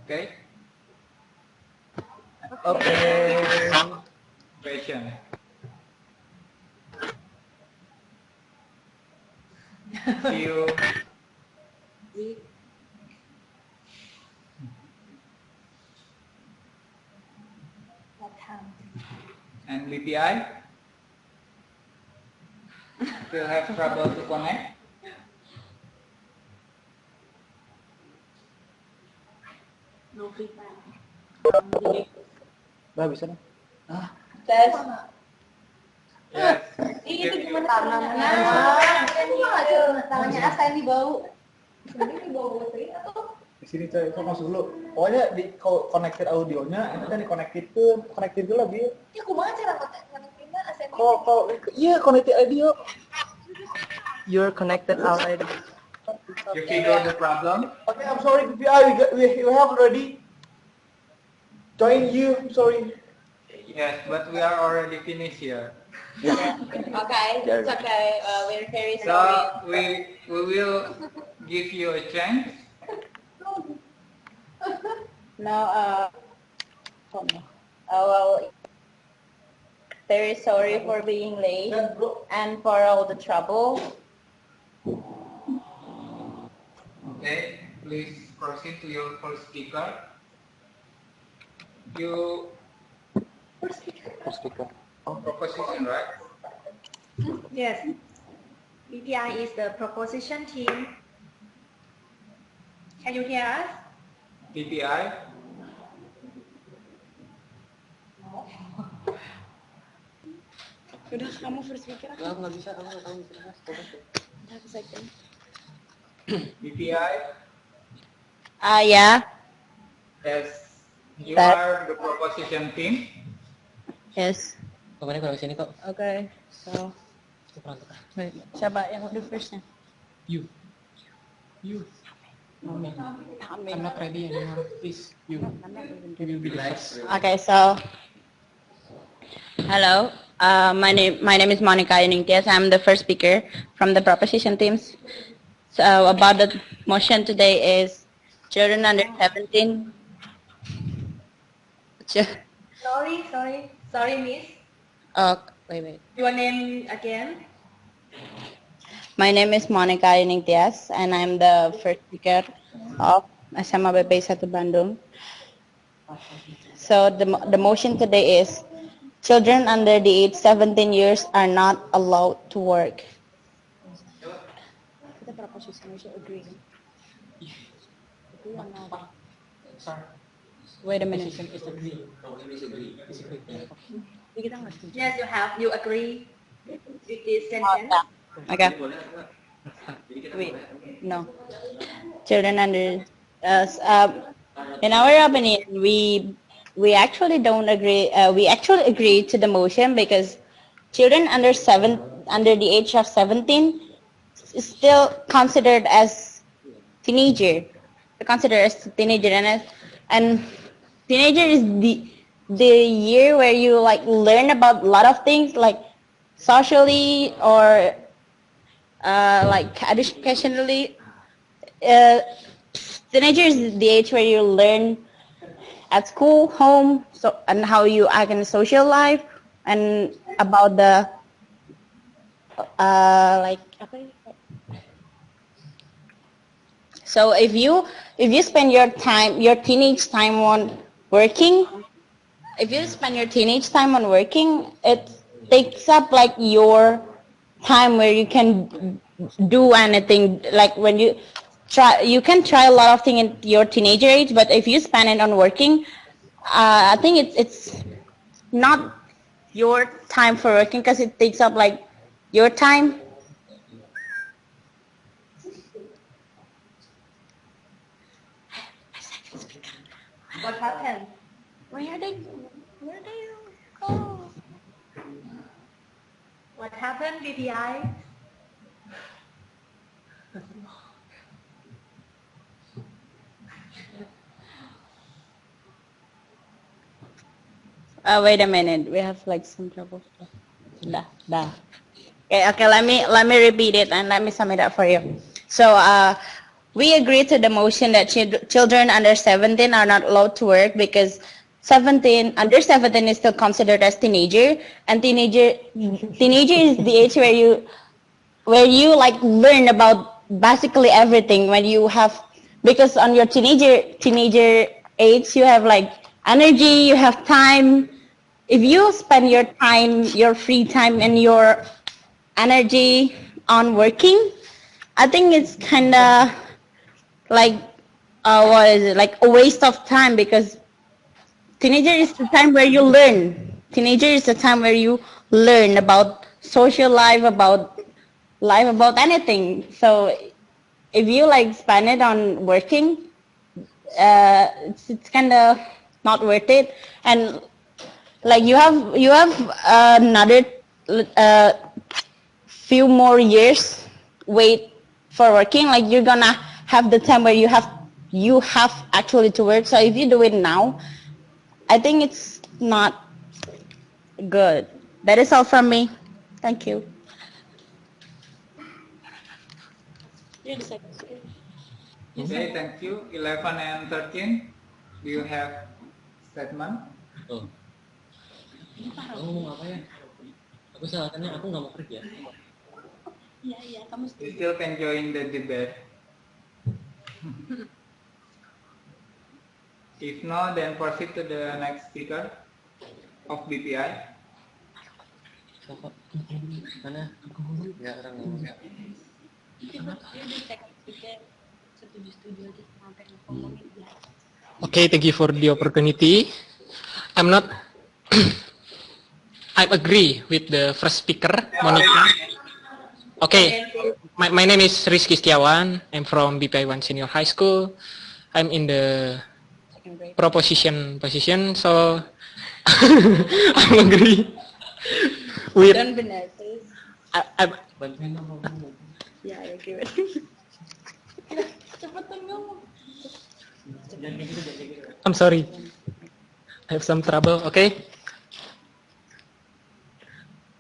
Okay. Okay. Question. See you. What time? And BPI still have trouble to connect. No feedback. Udah bisa nih. Tes. Yes. Itu Give you. gimana tangannya? Aku nggak cara tangannya Asta ini bau. Sebenarnya ini bau baterai atau? Di sini coy, kok masuk dulu. Pokoknya di connected audionya, itu kan connected dulu bi. Ya kumaha cara ngetiknya Asta ini? Kalau iya connected audio. You're connected already. You figure the problem. Okay, I'm sorry PPI, we have already join you. I'm sorry. Yes, but we are already finished here. Okay, it's okay. We're very So sorry. we will give you a chance. Now, well, very sorry for being late and for all the trouble. Okay, please proceed to your first speaker. You First speaker. proposition, right? Yes. BPI is the proposition team. Can you hear us? PPI. Udah, kamu first speaker. Aku nggak bisa, aku nggak tahu Second. PPI. Yeah. Yes. You That- are the proposition team. Yes. Kemarin kalau sini kok. Okay. So, wait, siapa yang udah firstnya? You. I'm not ready anymore. Please, you will be the first. Okay, so hello. My name is Monica Iningtias. I'm the first speaker from the proposition teams. So about the motion today is children under 17. Sorry, miss. Oh, wait. Your name again? My name is Monica Iningtias, and I'm the first speaker of SMA BP 1 Bandung. So the motion today is children under the age 17 years are not allowed to work. The proposition is agree. Sorry. Wait a minute. Position is agree. Yes, you agree with this sentence? Okay. Wait, no. Children under us. In our opinion, we actually don't agree. We actually agree to the motion because children under the age of 17 is still considered as teenager. Considered as teenager, and teenager is the year where you like learn about a lot of things like socially or like educationally. Teenager is the age where you learn at school, home, so and how you act in social life, and about the like. So if you spend your teenage time on working, it takes up like your time where you can do anything. Like when you can try a lot of things in your teenager age, but if you spend it on working, I think it's not your time for working because it takes up like your time. What happened? Where they go? What happened, BPI? Wait a minute. We have like some trouble. Okay. Let me repeat it and let me sum it up for you. So we agree to the motion that children under 17 are not allowed to work because under 17 is still considered as teenager, and teenager is the age where you like learn about basically everything when you have, because on your teenager age you have like energy, you have time. If you spend your time, your free time and your energy on working, I think it's kind of like what is it, like a waste of time, because teenager is the time where you learn. Teenager is the time where you learn about social life about anything. So if you like spend it on working, it's kind of not worth it. And like you have another uh, few more years wait for working. Like you're gonna have the time where you have actually to work. So if you do it now, I think it's not good. That is all from me. Thank you. Okay, thank you. 11 and 13, do you have statement? Oh, kamu ngomong apa ya? Aku salah tanya, aku nggak mau kerja. You still can join the debate. If no, then proceed to the next speaker of BPI. Mana? Ya orang ngomong. Okay, thank you for the opportunity. I'm not. I agree with the first speaker, Monica. Okay, my name is Rizky Setiawan. I'm from BPI 1 Senior High School. I'm in the proposition position, so I agree with. I agree with. I'm sorry. I have some trouble. Okay.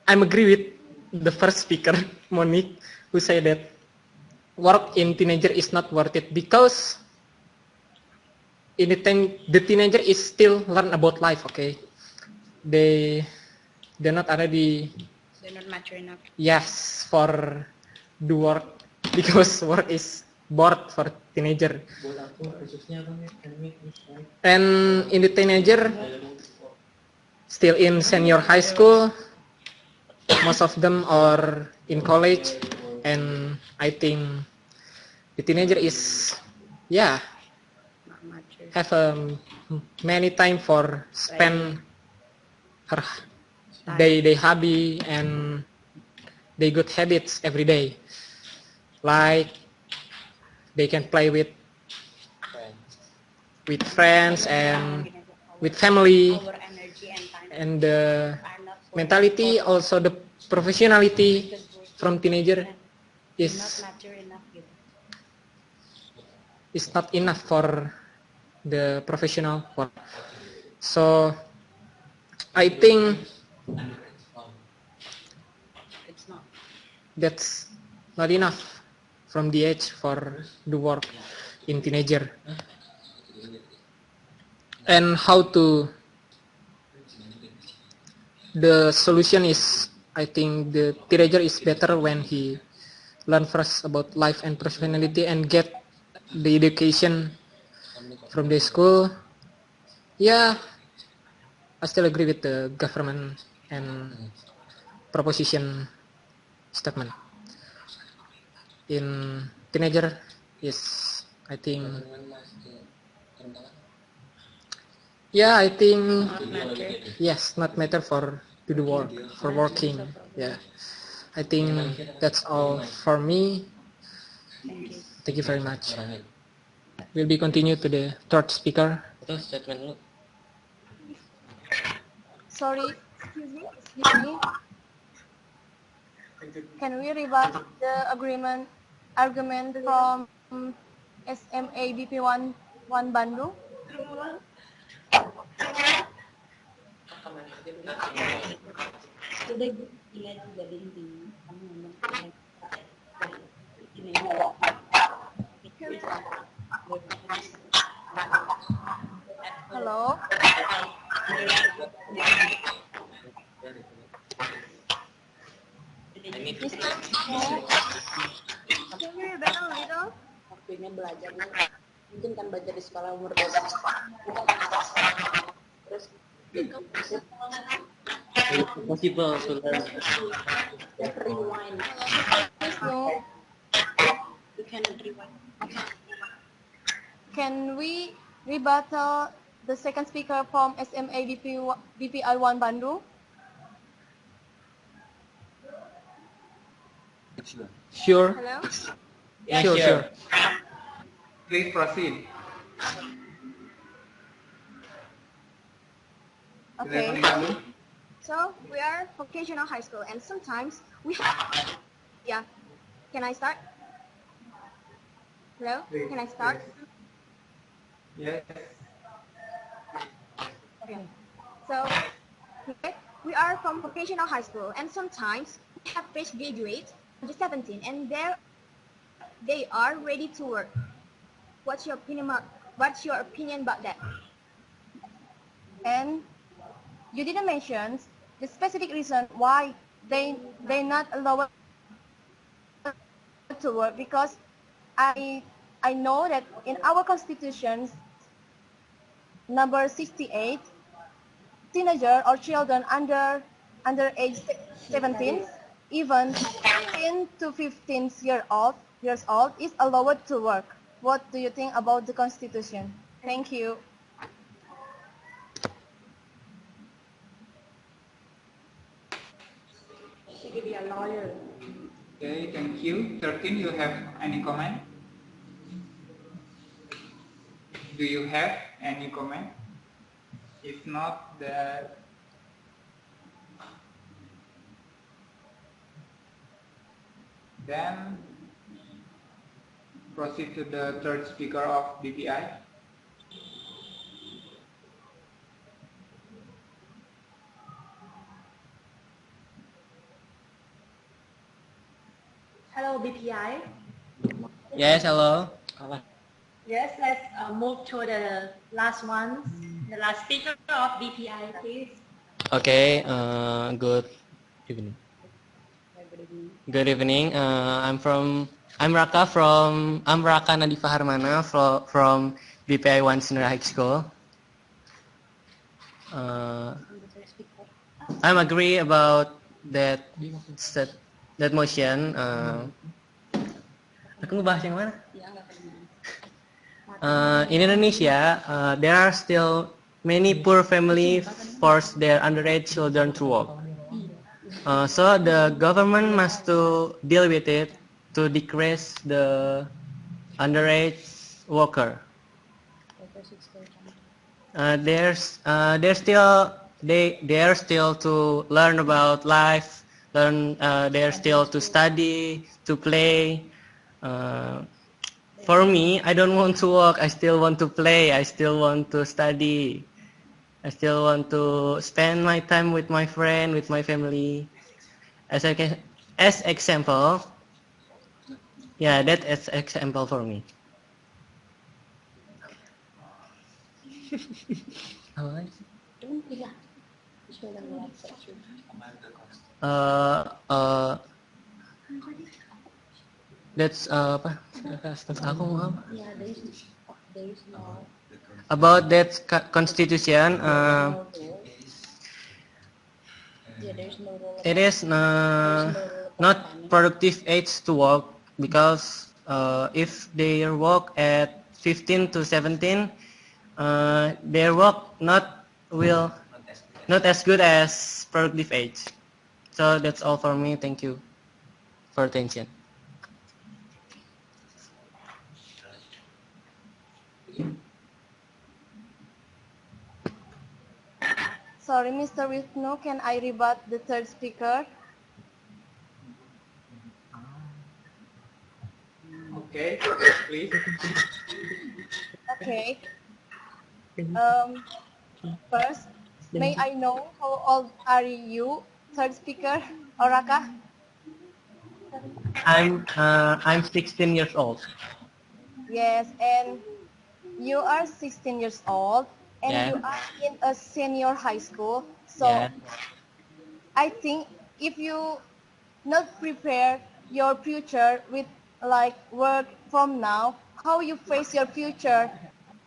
I'm agree with the first speaker, Monique, who said that work in teenager is not worth it because in the teenager is still learn about life. Okay, they're not already. They're not mature enough. Yes, for do work because work is bored for teenager. And in the teenager, still in senior high school, most of them are in college, and I think the teenager is, yeah, have many time for spend her they hobby and they good habits every day, like they can play with friends and with family, and the mentality, also the professionality from teenager is not enough for the professional work. So I think that's not enough from the age for the work in teenager. And how to the solution is, I think the teenager is better when he learn first about life and personality and get the education from the school. Yeah, I still agree with the government and proposition statement. In teenager is, I think, yeah, I think, yes, not matter for to do work, for working. Yeah, I think that's all for me. Thank you very much. Will be continue to the third speaker. Sorry, excuse me. Can we rebut the argument from SMA BP1 Bandung? Hello? Mr. Can we rebut a little? Waktunya belajarnya mungkin kan belajar di sekolah umur 2 terus Possible to learn. rewind. No. You cannot rewind. Can we rebuttal the second speaker from SMA BPI 1 Bandung? Sure. Hello? Yeah, Sure. Please proceed. Okay. 11 Bandung. So we are vocational high school, and sometimes we. Yeah. Can I start? Hello? Please, Can I start? please. Yes. Okay. So here we are from vocational high school, and sometimes we have fresh graduates, just 17, and they are ready to work. What's your opinion about that? And you didn't mention the specific reason why they not allowed to work, because I know that in our constitutions number 68, teenager or children under age 17, even 10 to 15 years old is allowed to work. What do you think about the constitution? Thank you. She could be a lawyer. Okay, thank you. 13, you have any comment? Do you have any comment? If not, then proceed to the third speaker of BPI. Hello, BPI. Yes, hello. Yes, let's move to the last one, the last speaker of BPI, please. Okay, good evening. Good evening. I'm Raka Nadifa Harmana from BPI 1 Senior High School. I'm agree about that motion. Aku ngebahas yang mana? In Indonesia, there are still many poor families force their underage children to work. So the government must to deal with it to decrease the underage worker. They're still to learn about life. They're still to study, to play. For me, I don't want to work. I still want to play. I still want to study. I still want to spend my time with my friend, with my family. As example, yeah, that is example for me. That's apa? Aku mau apa? About that constitution, it is not productive age to work, because if they work at 15 to 17, their work not as good as productive age. So that's all for me. Thank you for attention. Sorry, Mr. Wisnu, can I rebut the third speaker? Okay, please. Okay. First, may I know how old are you, third speaker, Oraka? I'm 16 years old. Yes, and you are 16 years old, and Yeah. you are in a senior high school. So Yeah. I think if you not prepare your future with like work from now, how you face your future,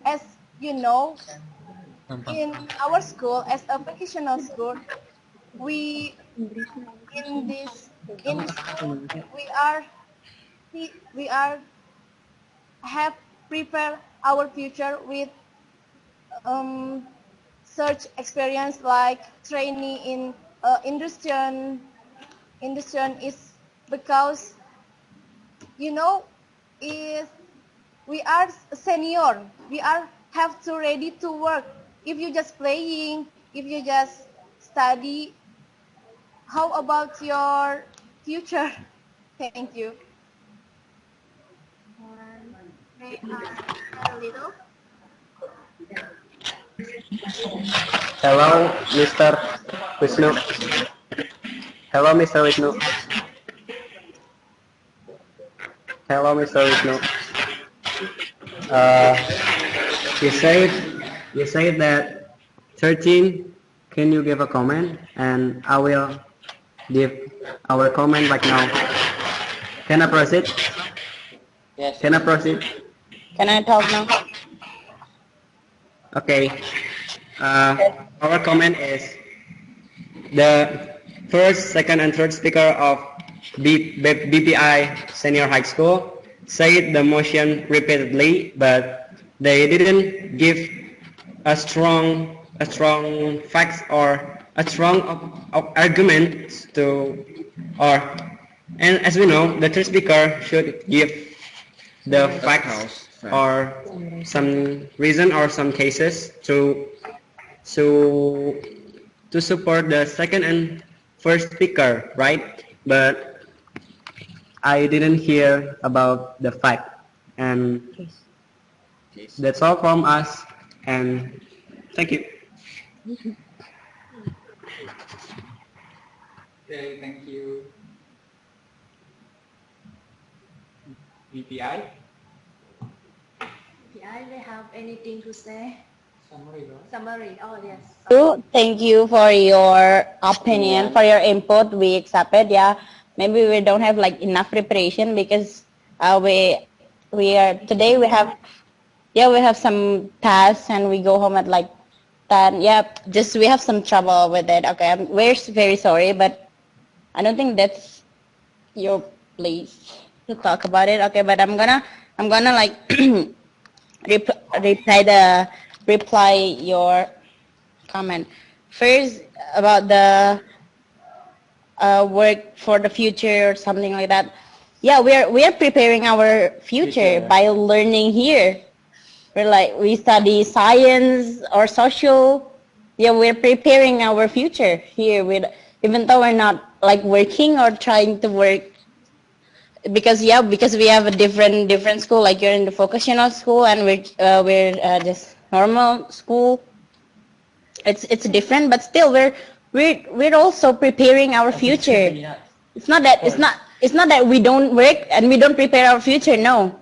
as you know, in our school, as a vocational school, we in this school we are have prepared our future with search experience like training in industry is because you know, is we are senior. We are have to ready to work. If you just playing, if you just study, how about your future? Thank you. May I a little? Hello, Mr. Wisnu. Hello, Mr. Wisnu. Hello, Mr. Wisnu. Uh, you said that 13. Can you give a comment? And I will give our comment right now. Can I proceed? Yes. Can I proceed? Can I talk now? Okay. Our comment is the first, second, and third speaker of BPI Senior High School said the motion repeatedly, but they didn't give a strong facts or a strong argument to, or, and as we know, the third speaker should give the facts or some reason or some cases to to support the second and first speaker, right? But I didn't hear about the fact, and that's all from us. And thank you. Okay, thank you. VPI? I may have anything to say. Summary, right? Summary. Oh yes. Thank you for your opinion, for your input. We accept it. Yeah, maybe we don't have like enough preparation because we are today we have some tasks and we go home at like 10. Yeah, just we have some trouble with it. Okay, we're very sorry, but I don't think that's your place to talk about it. Okay, but I'm gonna like reply your comment first about the work for the future or something like that. Yeah, we are preparing our future by learning here. We study science or social. Yeah, we're preparing our future here with, even though we're not like working or trying to work, because we have a different school. Like you're in the vocational school and we're just normal school. It's different, but still we're also preparing our future. It's not that we don't work and we don't prepare our future. No.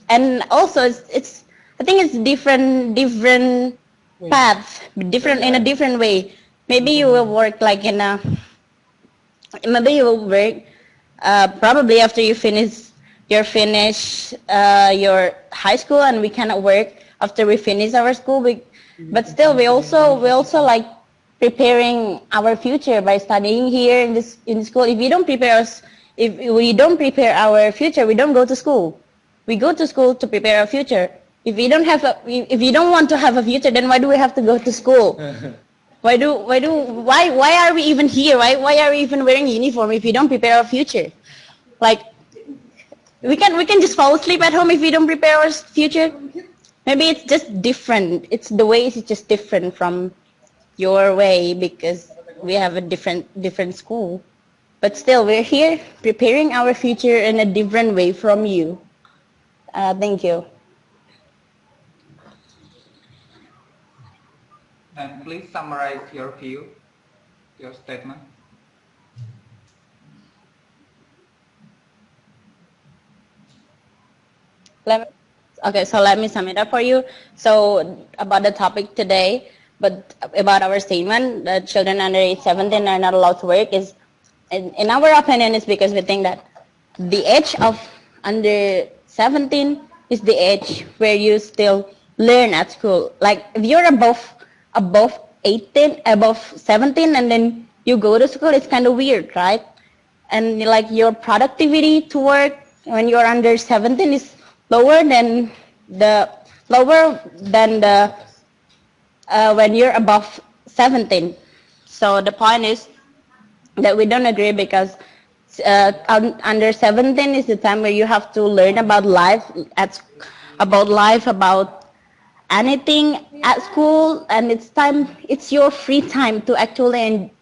And also it's I think it's different paths, different in a different way. Maybe you will work like maybe you will work probably after you finish your high school, and we cannot work after we finish our school. But still we also like preparing our future by studying here in school. If we don't prepare our future, we don't go to school. We go to school to prepare our future. If we don't want to have a future, then why do we have to go to school? Why are we even here? Why are we even wearing uniform if we don't prepare our future? Like we can just fall asleep at home if we don't prepare our future. Maybe it's just different. It's the way is just different from your way because we have a different school. But still, we're here preparing our future in a different way from you. Thank you. And please summarize your view, your statement. Okay, so let me sum it up for you. So about the topic today, but about our statement, that children under age 17 are not allowed to work is, in our opinion, is because we think that the age of under 17 is the age where you still learn at school. Like if you're above 18, above 17, and then you go to school, it's kind of weird, right? And like your productivity to work when you're under 17 is lower than the when you're above 17. So the point is that we don't agree because under 17 is the time where you have to learn about life about anything at school, and it's your free time to actually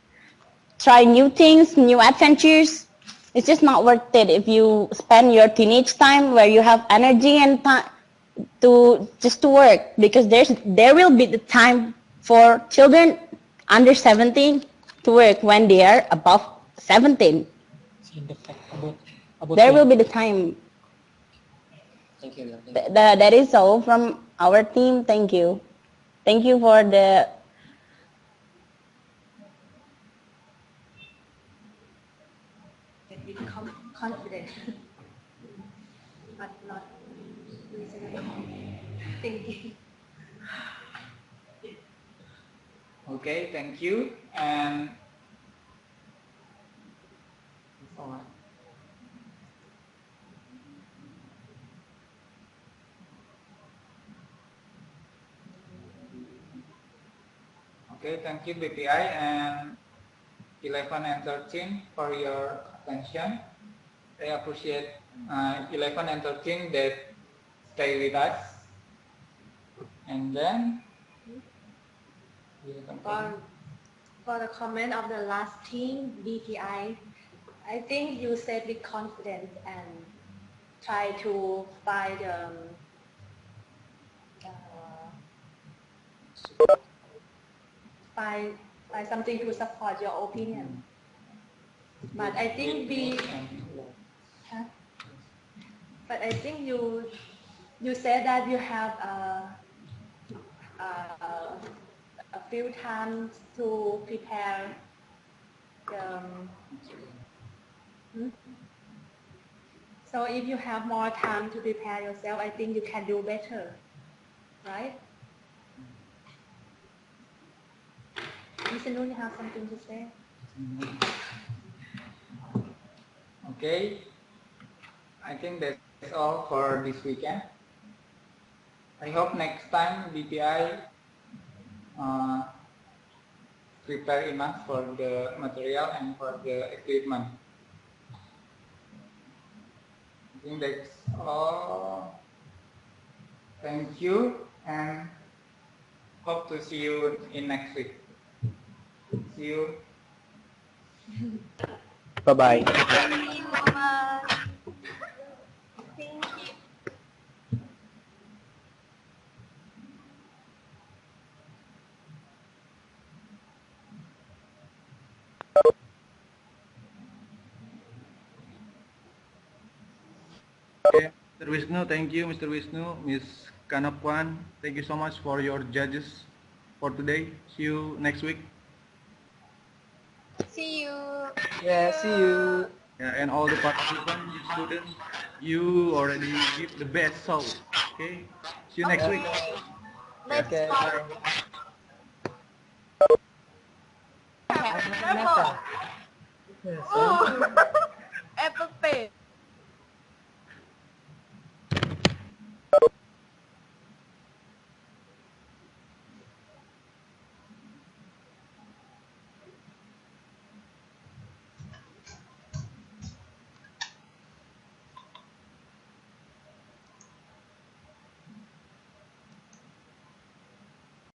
try new things, new adventures. It's just not worth it if you spend your teenage time where you have energy and time to work, because there will be the time for children under 17 to work when they are above 17. There will be the time. Thank you. That is all from our team. Thank you. Thank you for the confident, but not reasonable. Thank you. Okay, thank you. And okay, thank you BPI and 11 and 13 for your attention. I appreciate 11 and 13 that stay with us. And then for the comment of the last team, BPI, I think you said with confidence and try to find find something to support your opinion. But I think but I think you said that you have a few times to prepare the, so if you have more time to prepare yourself, I think you can do better, right? Mr. Noon, you have something to say? okay, I think that's all for this weekend. I hope next time BPI prepare enough for the material and for the equipment. I think that's all. Thank you and hope to see you in next week. See you. Bye-bye. Thank you. Okay, Mr. Wisnu, thank you, Mr. Wisnu, Miss Kanapwan, thank you so much for your judges for today. See you next week. See you. Yeah, see you. Yeah, and all the participants, students, you already give the best show. Okay, see you next week. Let's Okay, go. bye. Careful. Yes,